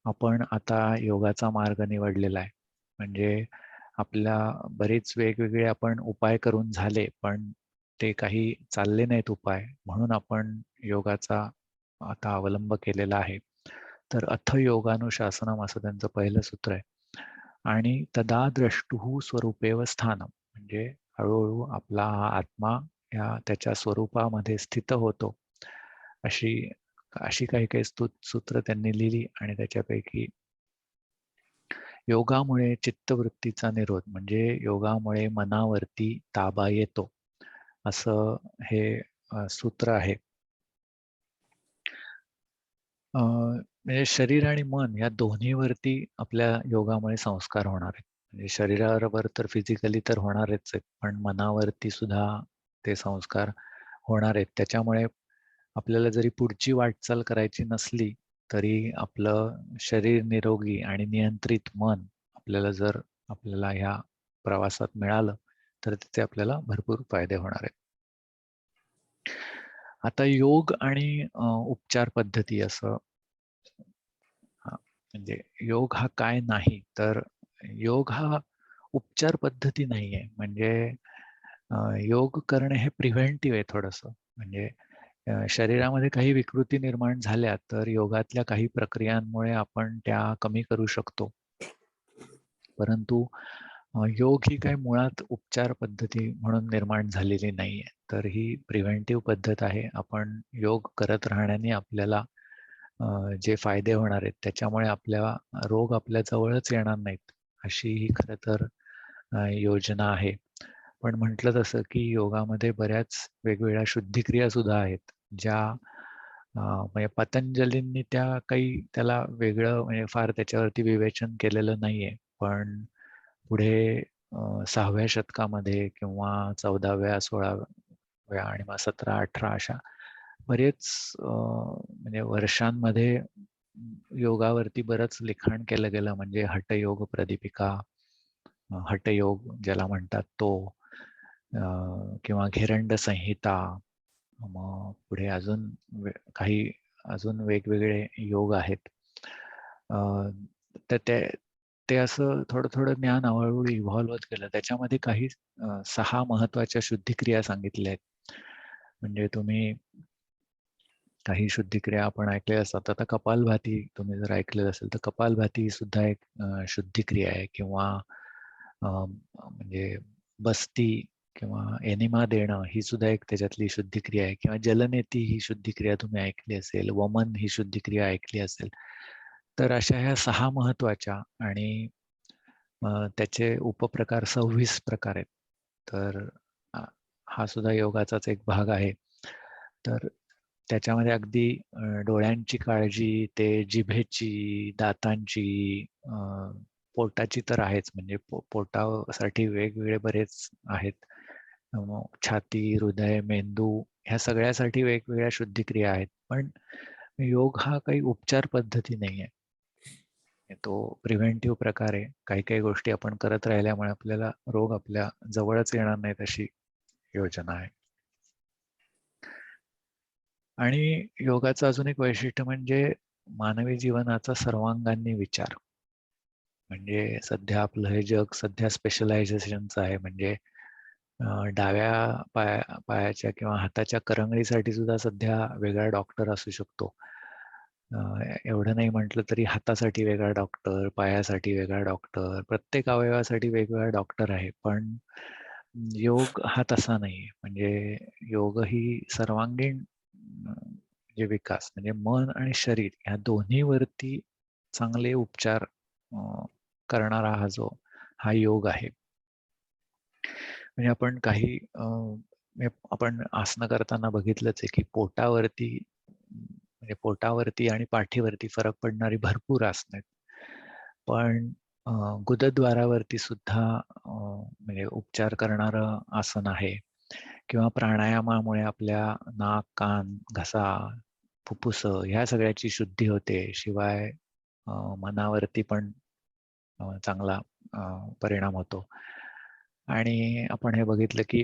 आपण आता योगाचा मार्ग निवडलेला आहे. म्हणजे आपल्या बरेच वेगवेगळे आपण उपाय करून झाले, पण ते काही चालले नाहीत उपाय, म्हणून आपण योगाचा आता अवलंब केलेला आहे. तर अथ योगानुशासनम असं त्यांचं पहिलं सूत्र आहे. आणि तदा द्रष्टुः स्वरूपेव स्थानम, म्हणजे हळूहळू आपला हा आत्मा या त्याच्या स्वरूपामध्ये स्थित होतो. अशी काही सूत्र त्यांनी लिहिली आणि त्याच्यापैकी योगामुळे चित्तवृत्तीचा निरोध, म्हणजे योगामुळे मनावरती ताबा येतो, असं हे सूत्र आहे. म्हणजे शरीर आणि मन या दोन्हीवरती आपल्या योगामुळे संस्कार होणार आहेत. म्हणजे शरीरावर तर फिजिकली तर होणारच आहेत, पण मनावरती सुद्धा ते संस्कार होणार आहेत. त्याच्यामुळे आपल्याला जरी पुढची वाटचाल करायची नसली तरी आपलं शरीर निरोगी आणि नियंत्रित मन आपल्याला ह्या प्रवासात मिळालं तर त्याचे आपल्याला भरपूर फायदे होणार आहेत. आता योग आणि उपचार पद्धती असं, म्हणजे योग हा काय नाही, तर योग हा उपचार पद्धती नाहीये. म्हणजे योग करणे हे प्रिव्हेंटिव्ह आहे थोडंसं. म्हणजे शरीरामध्ये काही विकृती निर्माण झाल्या तर योगातल्या काही प्रक्रियांमुळे आपण त्या कमी करू शकतो. परंतु योग ही काही मुळात उपचार पद्धती म्हणून निर्माण झालेली नाहीये, तर ही प्रिव्हेंटिव्ह पद्धत आहे. आपण योग करत राहण्याने आपल्याला जे फायदे होणार आहेत त्याच्यामुळे आपल्या रोग आपल्या जवळच येणार नाहीत, अशी ही खरं तर योजना आहे. पण म्हटलं तसं की योगामध्ये बऱ्याच वेगवेगळ्या शुद्धिक्रिया सुद्धा आहेत, ज्या म्हणजे पतंजलींनी त्याला वेगळं म्हणजे फार त्याच्यावरती विवेचन केलेलं नाहीये. पण पुढे 6व्या शतकामध्ये किंवा 14व्या 16व्या आणि मग 17-18 अशा बरेच म्हणजे वर्षांमध्ये योगावरती बरंच लिखाण केलं गेलं. म्हणजे हठयोग प्रदीपिका, हठयोग ज्याला म्हणतात तो, किंवा घेरंड संहिता, मग पुढे अजून काही अजून वेगवेगळे योग आहेत. तर ते असं थोडं थोडं ज्ञान हळूहळू इव्हॉल्व्ह होत गेलं. त्याच्यामध्ये काही 6 महत्वाच्या शुद्धिक्रिया सांगितल्या आहेत. म्हणजे तुम्ही काही शुद्धिक्रिया आपण ऐकलेल्या असतात. आता कपालभाती तुम्ही जर ऐकलेलं असेल तर कपालभाती सुद्धा एक शुद्धिक्रिया आहे. किंवा म्हणजे बस्ती किंवा एनिमा देणं ही सुद्धा एक त्याच्यातली शुद्धिक्रिया आहे. किंवा जलनेती ही शुद्धिक्रिया तुम्ही ऐकली असेल. वमन ही शुद्धिक्रिया ऐकली असेल. तर अशा ह्या 6 महत्वाच्या आणि त्याचे उपप्रकार 26 प्रकार आहेत. तर हा सुद्धा योगाचाच एक भाग आहे. तर त्याच्यामध्ये अगदी डोळ्यांची काळजी, ते जिभेची, दातांची, पोटाची तर आहेच. म्हणजे पोटासाठी वेगवेगळे बरेच आहेत. छाती, हृदय, मेंदू ह्या सगळ्यासाठी वेगवेगळ्या शुद्धिक्रिया आहेत. पण योग हा काही उपचार पद्धती नाहीये. तो प्रिव्हेंटिव्ह प्रकार आहे. काही काही गोष्टी आपण करत राहिल्यामुळे आपल्याला रोग आपल्या जवळच येणार नाहीत अशी योजना आहे. आणि योगाचं अजून एक वैशिष्ट्य म्हणजे मानवी जीवनाचा सर्वांगांनी विचार. म्हणजे सध्या आपलं हे जग सध्या स्पेशलायझेशनचं आहे. म्हणजे डाव्या पायाच्या किंवा हाताच्या करंगळीसाठी सुद्धा सध्या वेगळा डॉक्टर असू शकतो. एवढं नाही म्हटलं तरी हातासाठी वेगळा डॉक्टर, पायासाठी वेगळा डॉक्टर, प्रत्येक अवयवासाठी वेगवेगळा डॉक्टर आहे. पण योग हा तसा नाहीये. म्हणजे योग ही सर्वांगीण जे विकास म्हणजे मन आणि शरीर ह्या दोन्हीवरती चांगले उपचार करणारा हा योग आहे. म्हणजे आपण काही आपण आसनं करताना बघितलंच आहे की पोटावरती आणि पाठीवरती फरक पडणारी भरपूर आसनं आहेत. पण गुदद्वारावरती सुद्धा म्हणजे उपचार करणारं आसन आहे. किंवा प्राणायामामुळे आपल्या नाक, कान, घसा, फुफ्फुस ह्या सगळ्याची शुद्धी होते. शिवाय मनावरती पण चांगला परिणाम होतो. आणि आपण हे बघितलं की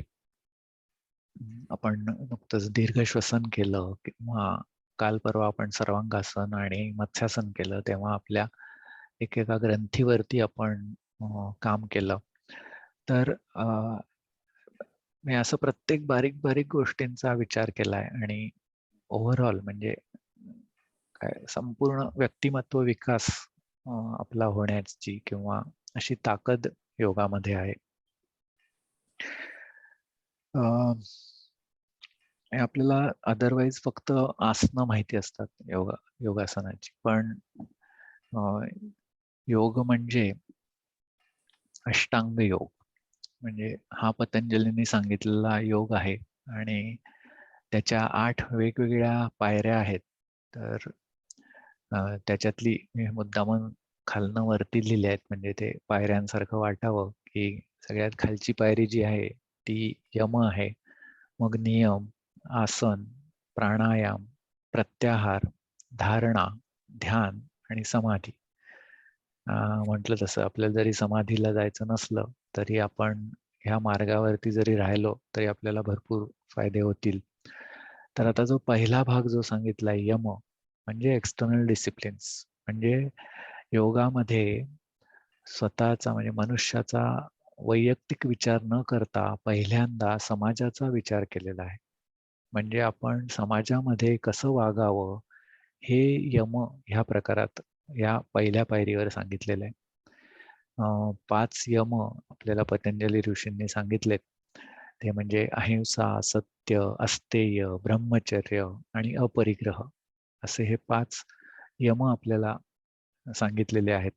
आपण नुकतंच दीर्घ श्वसन केलं किंवा काल परवा आपण सर्वांगासन आणि मत्स्यासन केलं, तेव्हा आपल्या एकेका ग्रंथीवरती आपण काम केलं. तर मी असं प्रत्येक बारीक बारीक गोष्टींचा विचार केलाय आणि ओव्हरऑल म्हणजे काय संपूर्ण व्यक्तिमत्व विकास आपला होण्याची किंवा अशी ताकद योगामध्ये आहे. आपल्याला अदरवाईज फक्त आसनं माहिती असतात योगासनाची. पण योग म्हणजे अष्टांग योग. म्हणजे हा पतंजलींनी सांगितलेला योग आहे आणि त्याच्या 8 वेगवेगळ्या पायऱ्या आहेत. तर त्याच्यातली मी मुद्दामून खालनं वरती लिहिल्या आहेत म्हणजे ते पायऱ्यांसारखं वाटावं की सगळ्यात खालची पायरी जी आहे ती यम आहे. मग नियम, आसन, प्राणायाम, प्रत्याहार, धारणा, ध्यान आणि समाधी. म्हटलं तसं आपल्याला जरी समाधीला जायचं नसलं तरी आपण ह्या मार्गावरती जरी राहिलो तरी आपल्याला भरपूर फायदे होतील. तर आता जो पहिला भाग जो सांगितलाय यम म्हणजे एक्सटर्नल डिसिप्लिन्स. म्हणजे योगामध्ये स्वतःचा म्हणजे मनुष्याचा वैयक्तिक विचार न करता पहिल्यांदा समाजाचा विचार केलेला आहे. म्हणजे आपण समाजामध्ये कसं वागावं हे यम ह्या प्रकारात या पहिल्या पायरीवर सांगितलेलं आहे. 5 यम आपल्याला पतंजली ऋषींनी सांगितलेत. ते म्हणजे अहिंसा, सत्य, अस्तेय, ब्रह्मचर्य आणि अपरिग्रह असे हे 5 यम आपल्याला सांगितलेले आहेत.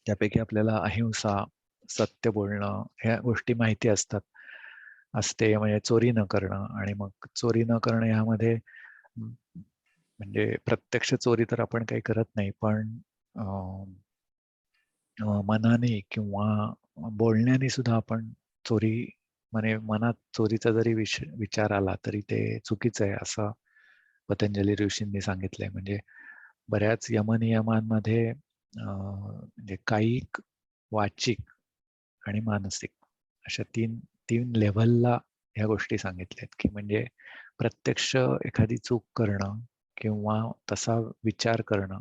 त्यापैकी आपल्याला अहिंसा, सत्य बोलणं ह्या गोष्टी माहिती असतात. अस्तेय म्हणजे चोरी न करणं. आणि मग चोरी न करणं ह्यामध्ये म्हणजे प्रत्यक्ष चोरी तर आपण काही करत नाही, पण मनाने किंवा बोलण्याने सुद्धा आपण चोरी म्हणजे मनात चोरीचा जरी विचार आला तरी ते चुकीचं आहे असं पतंजली ऋषींनी सांगितलंय. म्हणजे बऱ्याच यमनियमांमध्ये म्हणजे कायिक, वाचिक आणि मानसिक अशा तीन लेव्हलला ह्या गोष्टी सांगितल्यात, की म्हणजे प्रत्यक्ष एखादी चूक करणं किंवा तसा विचार करणं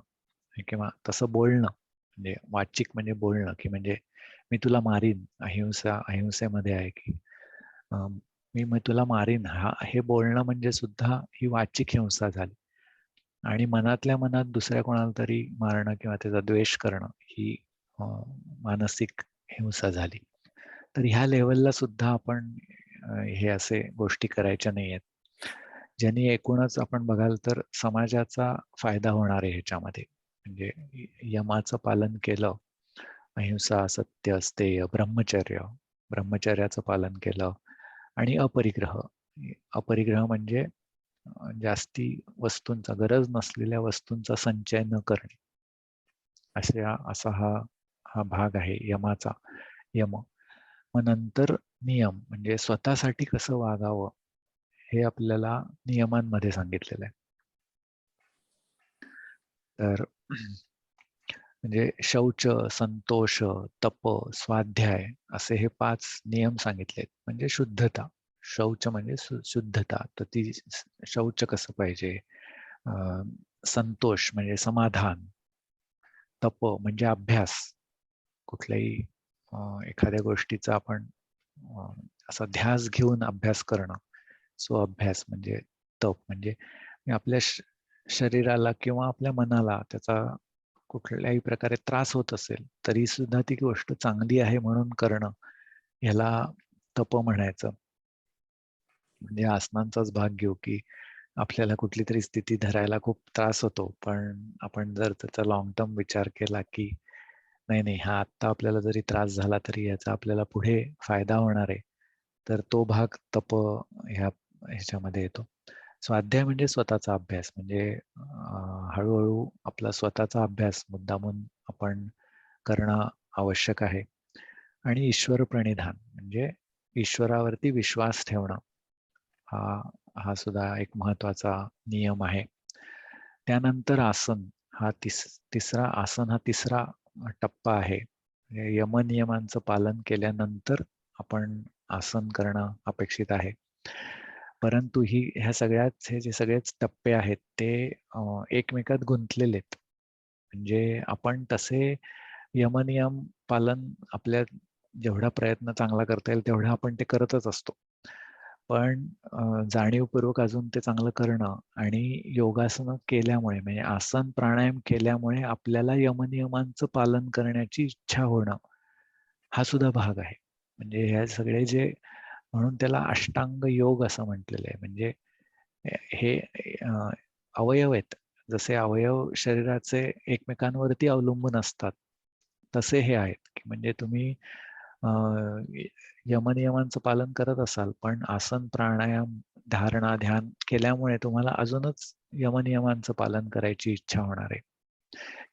किंवा तसं बोलणं, म्हणजे वाचिक म्हणजे बोलणं, की म्हणजे मी तुला मारीन, अहिंसेमध्ये आहे की मी तुला मारीन, हे बोलणं म्हणजे सुद्धा ही वाचिक हिंसा झाली. आणि मनातल्या मनात दुसऱ्या कोणाला तरी मारणं किंवा त्याचा द्वेष करणं ही मानसिक हिंसा झाली. तर ह्या लेवलला सुद्धा आपण हे असे गोष्टी करायच्या नाहीयेत, ज्यांनी एकूणच आपण बघाल तर समाजाचा फायदा होणार आहे ह्याच्यामध्ये. म्हणजे यमाचं पालन केलं, अहिंसा, सत्य, स्थेय, ब्रह्मचर्याचं पालन केलं आणि अपरिग्रह म्हणजे जास्ती वस्तूंचा, गरज नसलेल्या वस्तूंचा संचय न करणे, असा हा भाग आहे यमाचा. यम मग नंतर नियम म्हणजे स्वतःसाठी कसं वागावं हे आपल्याला नियमांमध्ये सांगितलेलं आहे. तर म्हणजे शौच, संतोष, तप, स्वाध्याय असे हे 5 नियम सांगितलेत. म्हणजे शुद्धता. शौच म्हणजे शुद्धता, तर ती शौच कसं पाहिजे, संतोष म्हणजे समाधान, तप म्हणजे अभ्यास, कुठल्याही एखाद्या गोष्टीचा आपण असा ध्यास घेऊन अभ्यास करणं, अभ्यास म्हणजे तप. म्हणजे आपल्या शरीराला किंवा आपल्या मनाला त्याचा कुठल्याही प्रकारे त्रास होत असेल तरी सुद्धा ती गोष्ट चांगली आहे म्हणून करणं, ह्याला तप म्हणायचं. म्हणजे आसनांचाच भाग घेऊ, की आपल्याला कुठली तरी स्थिती धरायला खूप त्रास होतो, पण आपण जर त्याचा लॉंग टर्म विचार केला, की नाही हा आत्ता आपल्याला जरी त्रास झाला तरी याचा आपल्याला पुढे फायदा होणार आहे, तर तो भाग तप ह्याच्यामध्ये येतो. स्वाध्याय म्हणजे स्वतःचा अभ्यास. म्हणजे हळूहळू आपला स्वतःचा अभ्यास मुद्दामून आपण करणं आवश्यक आहे. आणि ईश्वर प्रणिधान म्हणजे ईश्वरावरती विश्वास ठेवणं, हा सुद्धा एक महत्वाचा नियम आहे. त्यानंतर आसन, हा तिसरा टप्पा आहे. यमनियमांचं पालन केल्यानंतर आपण आसन करणं अपेक्षित आहे. परंतु ह्या हे जे सगळेच टप्पे आहेत ते एकमेकात गुंतलेले आहेत. म्हणजे आपण तसे यमनियम पालन आपल्या जेवढा प्रयत्न चांगला करता येईल तेवढा आपण ते करतच असतो. पण जाणीवपूर्वक अजून ते चांगलं करणं आणि योगासनं केल्यामुळे, म्हणजे आसन प्राणायाम केल्यामुळे आपल्याला यमनियमांचं पालन करण्याची इच्छा होणं, हा सुद्धा भाग आहे. म्हणजे ह्या सगळे जे, म्हणून त्याला अष्टांग योग असं म्हटलेलं आहे. म्हणजे हे अवयव आहेत, जसे अवयव शरीराचे एकमेकांवरती अवलंबून असतात तसे हे आहेत, की म्हणजे तुम्ही यमनियमांचं पालन करत असाल पण आसन प्राणायाम धारणा ध्यान केल्यामुळे तुम्हाला अजूनच यमनियमांचं पालन करायची इच्छा होणार आहे.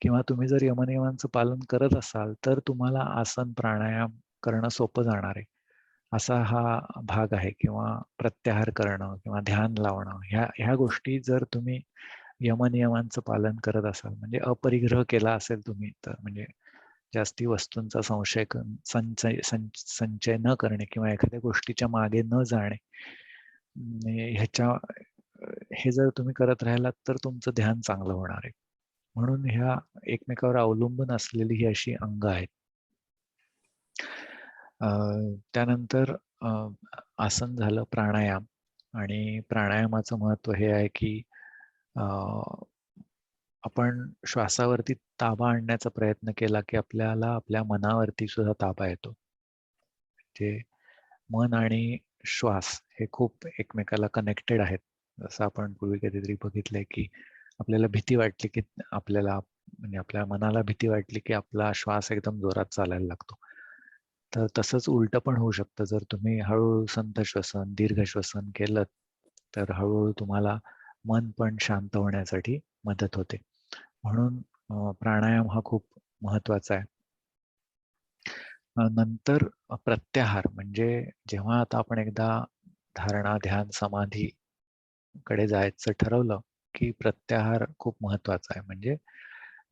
किंवा तुम्ही जर यमनियमांचं पालन करत असाल तर तुम्हाला आसन प्राणायाम करणं सोपं जाणार आहे, असा हा भाग आहे. किंवा प्रत्याहार करणं किंवा ध्यान लावणं, ह्या गोष्टी जर तुम्ही यमनियमांचं पालन करत असाल, म्हणजे अपरिग्रह केला असेल तुम्ही, तर म्हणजे जास्ती वस्तूंचा संचय न करणे किंवा एखाद्या गोष्टीच्या मागे न जाणे, हे जर तुम्ही करत राहिलात तर तुमचं ध्यान चांगलं होणार आहे. म्हणून ह्या एकमेकावर अवलंबून असलेली ही अशी अंग आहेत. त्यानंतर आसन झालं, प्राणायाम. आणि प्राणायामाचं महत्व हे आहे की आपण श्वासावरती ताबा आणण्याचा प्रयत्न केला की आपल्याला आपल्या मनावरती सुद्धा ताबा येतो. म्हणजे मन आणि श्वास हे खूप एकमेकाला कनेक्टेड आहेत. जसं आपण पूर्वी कधीतरी बघितलंय की आपल्याला भीती वाटली की म्हणजे आपल्या मनाला भीती वाटली की आपला श्वास एकदम जोरात चालायला लागतो. तर तसंच उलट पण होऊ शकतं. जर तुम्ही हळूहळू संथ श्वसन, दीर्घ श्वसन केलं तर हळूहळू तुम्हाला मन पण शांत होण्यासाठी मदत होते. म्हणून प्राणायाम हा खूप महत्वाचा आहे. नंतर प्रत्याहार म्हणजे जेव्हा आता आपण एकदा धारणा ध्यान समाधी कडे जायचं ठरवलं की प्रत्याहार खूप महत्वाचा आहे. म्हणजे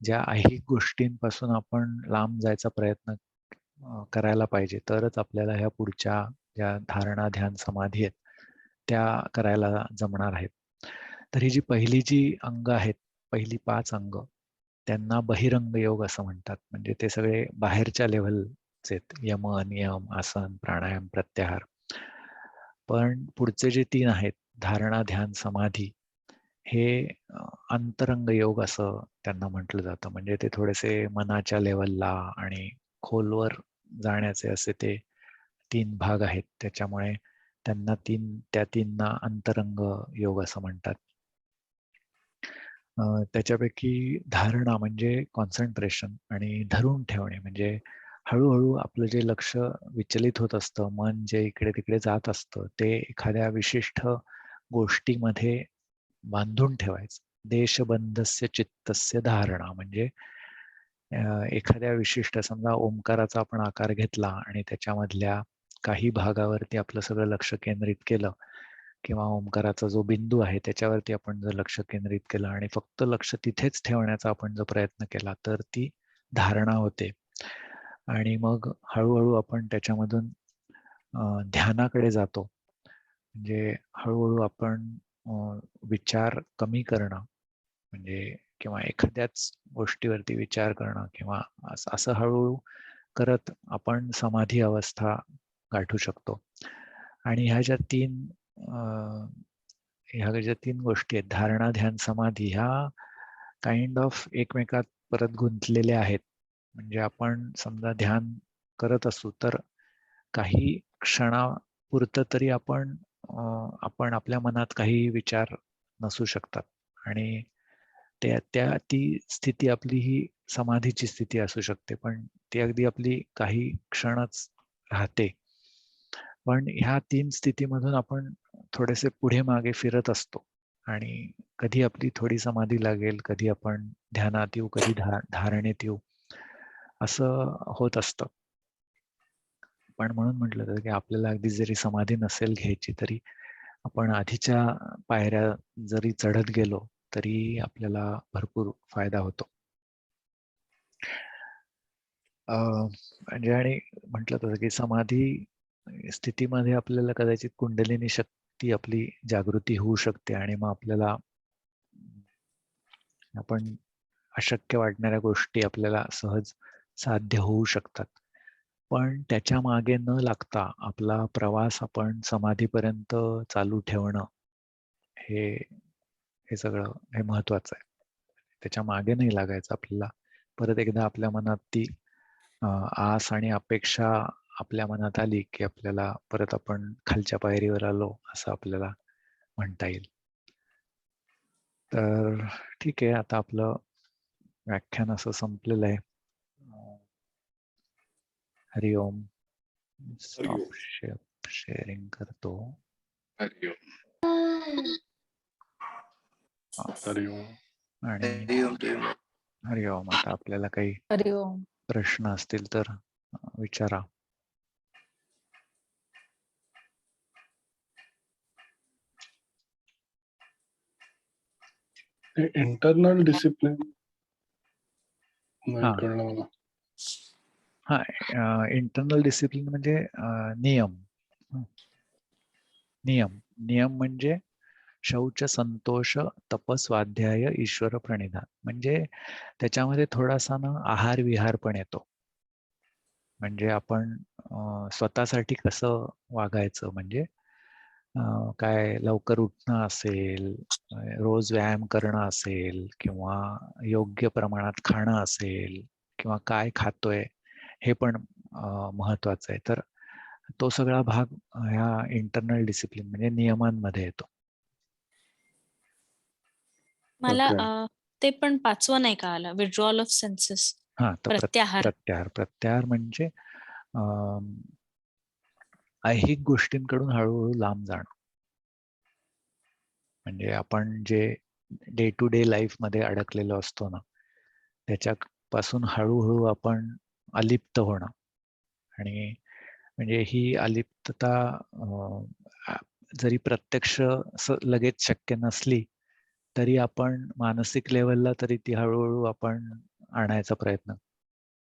ज्या ऐहिक गोष्टींपासून आपण लांब जायचा प्रयत्न करायला पाहिजे, तरच आपल्याला ह्या पुढच्या ज्या धारणा ध्यान समाधी आहेत त्या करायला जमणार आहेत. तर ही जी अंग आहेत, पहिली 5 अंग, त्यांना बहिरंग योग असं म्हणतात. म्हणजे ते सगळे बाहेरच्या लेव्हलचे आहेत. यम, नियम, आसन, प्राणायाम, प्रत्याहार. पण पुढचे जे 3 आहेत, धारणा ध्यान समाधी, हे अंतरंग योग असं त्यांना म्हटलं जातं. म्हणजे ते थोडेसे मनाच्या लेवलला आणि खोलवर जाण्याचे असे ते 3 भाग आहेत. त्याच्यामुळे त्यांना त्या तीनना अंतरंग योग असं म्हणतात. त्याच्यापैकी धारणा म्हणजे कॉन्सन्ट्रेशन आणि धरून ठेवणे, म्हणजे हळूहळू आपलं जे लक्ष विचलित होत असतं, मन जे इकडे तिकडे जात असतं, ते एखाद्या विशिष्ट गोष्टीमध्ये बांधून ठेवायचं. देशबंधस्य चित्तस्य धारणा म्हणजे एखाद्या विशिष्ट, समजा ओंकाराचा आपण आकार घेतला आणि त्याच्यामधल्या काही भागावरती आपलं सगळं लक्ष केंद्रित केलं, किंवा ओंकाराचा जो बिंदू आहे त्याच्यावरती आपण जर लक्ष केंद्रित केलं आणि फक्त लक्ष तिथेच ठेवण्याचा आपण जर प्रयत्न केला, तर ती धारणा होते. आणि मग हळूहळू आपण त्याच्यामधून ध्यानाकडे जातो. म्हणजे हळूहळू आपण विचार कमी करणं, म्हणजे किंवा एखाद्याच गोष्टीवरती विचार करणं, किंवा असं हळूहळू करत आपण समाधी अवस्था गाठू शकतो. आणि ह्या ज्या 3 गोष्टी आहेत, धारणा ध्यान समाधी, ह्या काइंड ऑफ एकमेकात परत गुंतलेल्या आहेत. म्हणजे आपण समजा ध्यान करत असू तर काही क्षणापुरतं तरी आपण आपल्या मनात काही विचार नसू शकतात, आणि ती स्थिती आपली ही समाधीची स्थिती असू शकते, पण ती अगदी आपली काही क्षणच राहते. पण ह्या 3 स्थितीमधून आपण थोडेसे पुढे मागे फिरत असतो, आणि कधी आपली थोडी समाधी लागेल, कधी आपण ध्यानात येऊ, कधी धारणेत येऊ, असं होत असतं. पण म्हणून म्हटलं जातं की आपल्याला अगदी जरी समाधी नसेल घ्यायची, तरी आपण आधीच्या पायऱ्या जरी चढत गेलो तरी आपल्याला भरपूर फायदा होतो. म्हणजे आणि म्हटलं तसं की समाधी स्थितीमध्ये आपल्याला कदाचित कुंडलिनी शक्ती आपली जागृती होऊ शकते, आणि मग आपल्याला आपण अशक्य वाटणाऱ्या गोष्टी आपल्याला सहज साध्य होऊ शकतात. पण त्याच्या मागे न लागता आपला प्रवास आपण समाधीपर्यंत चालू ठेवणं, हे सगळं हे महत्वाचं आहे. त्याच्या मागे नाही लागायचं आपल्याला. परत एकदा आपल्या मनात ती आस आणि अपेक्षा आपल्या मनात आली की आपल्याला परत आपण खालच्या पायरीवर आलो असं आपल्याला म्हणता येईल. तर ठीक आहे, आता आपलं व्याख्यान असं संपलेलं आहे. हरिओम. शेअरिंग करतो. आणि हरिओम. आता आपल्याला काही हरिओम. प्रश्न असतील तर विचारा. इंटरनल डिसिप्लिन नाही कळलं मला. इंटरनल डिसिप्लिन म्हणजे नियम म्हणजे शौच, संतोष, तप, स्वाध्याय, ईश्वर प्रणिधान. म्हणजे त्याच्यामध्ये थोडासा ना आहार विहार पण येतो. म्हणजे आपण स्वतःसाठी कसं वागायचं, म्हणजे काय लवकर उठणं असेल, रोज व्यायाम करणं असेल, किंवा योग्य प्रमाणात खाणं असेल, किंवा काय खातोय हे पण महत्वाचं आहे. तर तो सगळा भाग ह्या इंटरनल डिसिप्लिन म्हणजे नियमांमध्ये येतो. मला ते पण 5वं नाही का आलं, विड्रॉल ऑफ सेन्सेस. प्रत्याहार म्हणजे ऐहिक गोष्टींकडून हळूहळू लांब जाणं. म्हणजे आपण जे डे टू डे लाईफ मध्ये अडकलेलो असतो ना, त्याच्यापासून हळूहळू आपण अलिप्त होणं. आणि म्हणजे ही अलिप्तता जरी प्रत्यक्ष लगेच शक्य नसली तरी आपण मानसिक लेवलला तरी ती हळूहळू आपण आणायचा प्रयत्न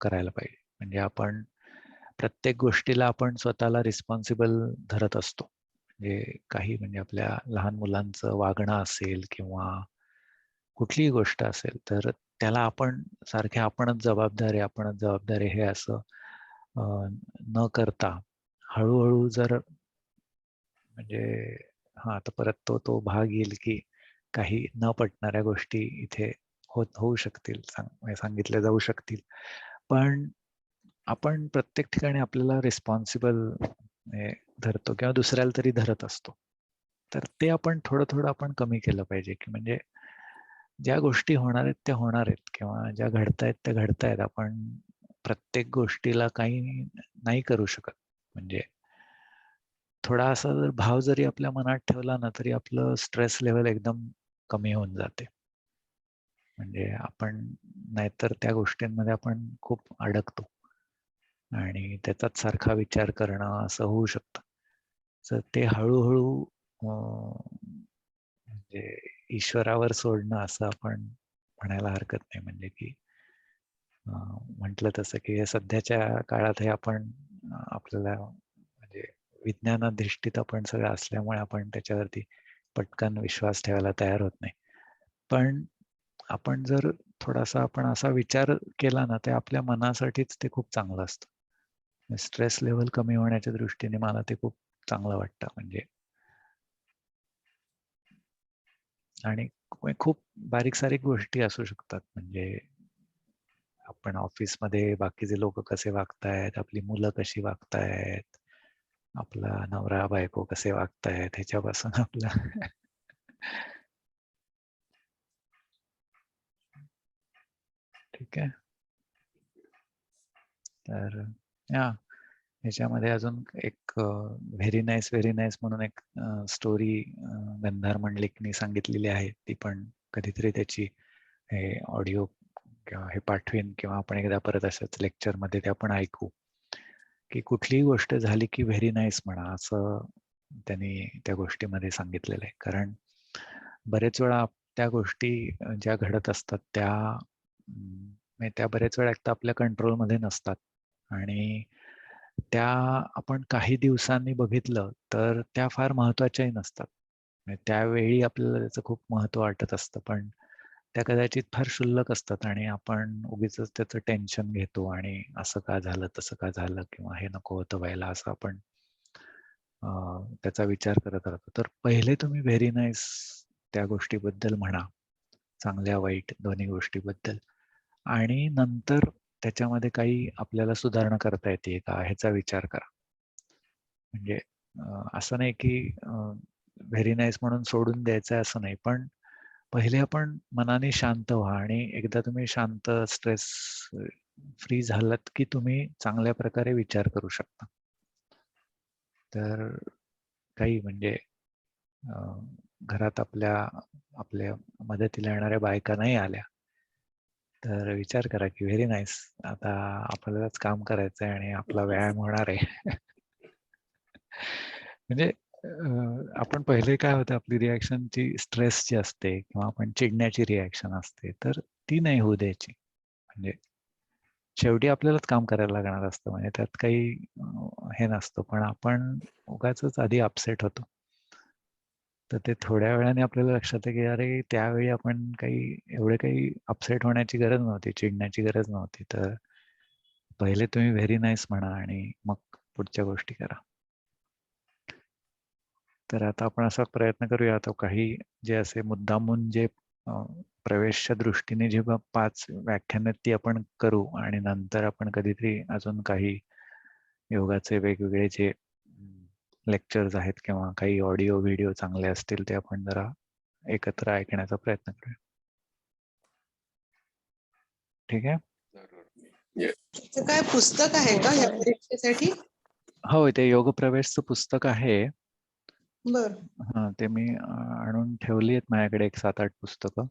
करायला पाहिजे. म्हणजे आपण प्रत्येक गोष्टीला आपण स्वतःला रिस्पॉन्सिबल धरत असतो. म्हणजे आपल्या लहान मुलांचं वागणं असेल किंवा कुठलीही गोष्ट असेल, तर त्याला आपण सारखे आपणच जबाबदार आहे हे असं न करता हळूहळू जर म्हणजे आता परत तो भाग येईल की काही न पटणाऱ्या गोष्टी इथे होऊ शकतील, सांगितल्या जाऊ शकतील, पण आपण प्रत्येक ठिकाणी आपल्याला रिस्पॉन्सिबल धरतो किंवा दुसऱ्याला तरी धरत असतो. तर ते आपण थोडं आपण कमी केलं पाहिजे, की म्हणजे ज्या गोष्टी होणार आहेत त्या होणार आहेत किंवा ज्या घडतायत त्या घडतायत. आपण प्रत्येक गोष्टीला काही नाही करू शकत. म्हणजे थोडा असा जर भाव जरी आपल्या मनात ठेवला ना, तरी आपलं स्ट्रेस लेवल एकदम कमी होऊन जाते. म्हणजे आपण नाहीतर त्या गोष्टींमध्ये आपण खूप अडकतो आणि त्याचाच सारखा विचार करणं असं होऊ शकतं. तर ते हळूहळू म्हणजे ईश्वरावर सोडणं असं आपण म्हणायला हरकत नाही. म्हणजे की म्हटलं तसं की हे सध्याच्या काळात हे आपण आपल्याला म्हणजे विज्ञानाधिष्ठित आपण सगळं असल्यामुळे आपण त्याच्यावरती पटकन विश्वास ठेवायला तयार होत नाही. पण आपण जर थोडासा आपण असा विचार केला ना, ते आपल्या मनासाठीच ते खूप चांगलं असतं. स्ट्रेस लेवल कमी होण्याच्या दृष्टीने मला ते खूप चांगलं वाटतं. म्हणजे आणि खूप बारीक सारीक गोष्टी असू शकतात. म्हणजे आपण ऑफिसमध्ये बाकीचे लोक कसे वागतायत, आपली मुलं कशी वागतायत, आपला नवरा बायको कसे वागतायत, ह्याच्यापासून आपला ठीक आहे. तर ह्याच्यामध्ये अजून एक व्हेरी नाईस म्हणून एक स्टोरी गंधार मंडलिकनी सांगितलेली आहे. ती पण कधीतरी त्याची हे ऑडिओ किंवा हे पाठवीन किंवा आपण एकदा परत अशाच लेक्चरमध्ये ते आपण ऐकू, की कुठलीही गोष्ट झाली की व्हेरी नाईस म्हणा, असं त्यांनी त्या गोष्टीमध्ये सांगितलेलं आहे. कारण बरेच वेळा त्या गोष्टी ज्या घडत असतात त्या बरेच वेळा एकतर आपल्या कंट्रोलमध्ये नसतात आणि त्या आपण काही दिवसांनी बघितलं तर त्या फार महत्त्वाच्याही नसतात. त्यावेळी आपल्याला त्याचं खूप महत्त्व वाटत असतं, पण त्या कदाचित फार क्षुल्लक असतात आणि आपण उगीचच त्याचं टेन्शन घेतो आणि असं का झालं, तसं का झालं किंवा हे नको होतं व्हायला, असं आपण त्याचा विचार करत राहतो. तर पहिले तुम्ही व्हेरी नाईस त्या गोष्टीबद्दल म्हणा, चांगल्या वाईट दोन्ही गोष्टीबद्दल, आणि नंतर त्याच्यामध्ये काही आपल्याला सुधारणा करता येते का ह्याचा विचार करा. म्हणजे असं नाही की व्हेरी नाईस म्हणून सोडून द्यायचं असं नाही, पण पहिले आपण मनाने शांत व्हा आणि एकदा तुम्ही शांत स्ट्रेस फ्री झालात की तुम्ही चांगल्या प्रकारे विचार करू शकता. तर काही म्हणजे घरात आपल्या मदतीला येणाऱ्या बायका नाही आल्या तर विचार करा की व्हेरी नाईस, आता आपल्यालाच काम करायचं आहे आणि आपला व्यायाम होणार आहे. म्हणजे आपण पहिले काय होतं, आपली रिॲक्शनची स्ट्रेसची असते किंवा आपण चिडण्याची रिॲक्शन असते, तर ती नाही होऊ द्यायची. म्हणजे शेवटी आपल्यालाच काम करायला लागणार असतं, म्हणजे त्यात काही हे नसतं, पण आपण उगाचच आधी अपसेट होतो. तर ते थोड्या वेळाने आपल्याला लक्षात आहे की अरे त्यावेळी आपण एवढे काही अपसेट होण्याची गरज नव्हती, चिडण्याची गरज नव्हती. तर पहिले तुम्ही व्हेरी नाईस म्हणा आणि मग पुढच्या गोष्टी करा. तर आता आपण असा प्रयत्न करूया, आता काही जे असे मुद्दामून जे प्रवेशच्या दृष्टीने जे 5 व्याख्यान ती आपण करू आणि नंतर आपण कधीतरी अजून काही योगाचे वेगवेगळे जे लेक्चर्स आहेत किंवा काही ऑडिओ व्हिडिओ चांगले असतील ते आपण जरा एकत्र ऐकण्याचा प्रयत्न करूया. ठीक आहे. काय पुस्तक आहे का या परीक्षेसाठी? हो, ते योग प्रवेशचं पुस्तक आहे. बर. हा, ते मी आणून ठेवली आहेत माझ्याकडे 7-8 पुस्तकं.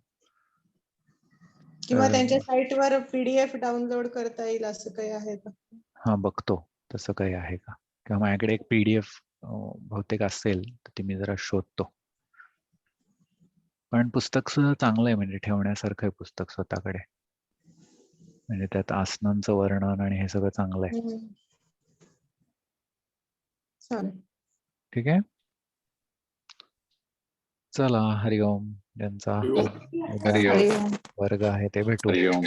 किंवा त्यांच्या साईटवर PDF डाउनलोड करता येईल असं काही आहे का? हा, बघतो तसं काही आहे का, किंवा माझ्याकडे एक PDF बहुतेक असेल तर ती मी जरा शोधतो. पण पुस्तक सुद्धा चांगलं आहे, म्हणजे ठेवण्यासारखं आहे पुस्तक स्वतःकडे. म्हणजे त्यात आसनांचं वर्णन आणि हे सगळं चांगलं आहे. चालेल. ठीक आहे. चला हरिओम. ज्यांचा हरिओम. उद्या हरिओम. वर्ग आहे ते भेटू. हरिओम.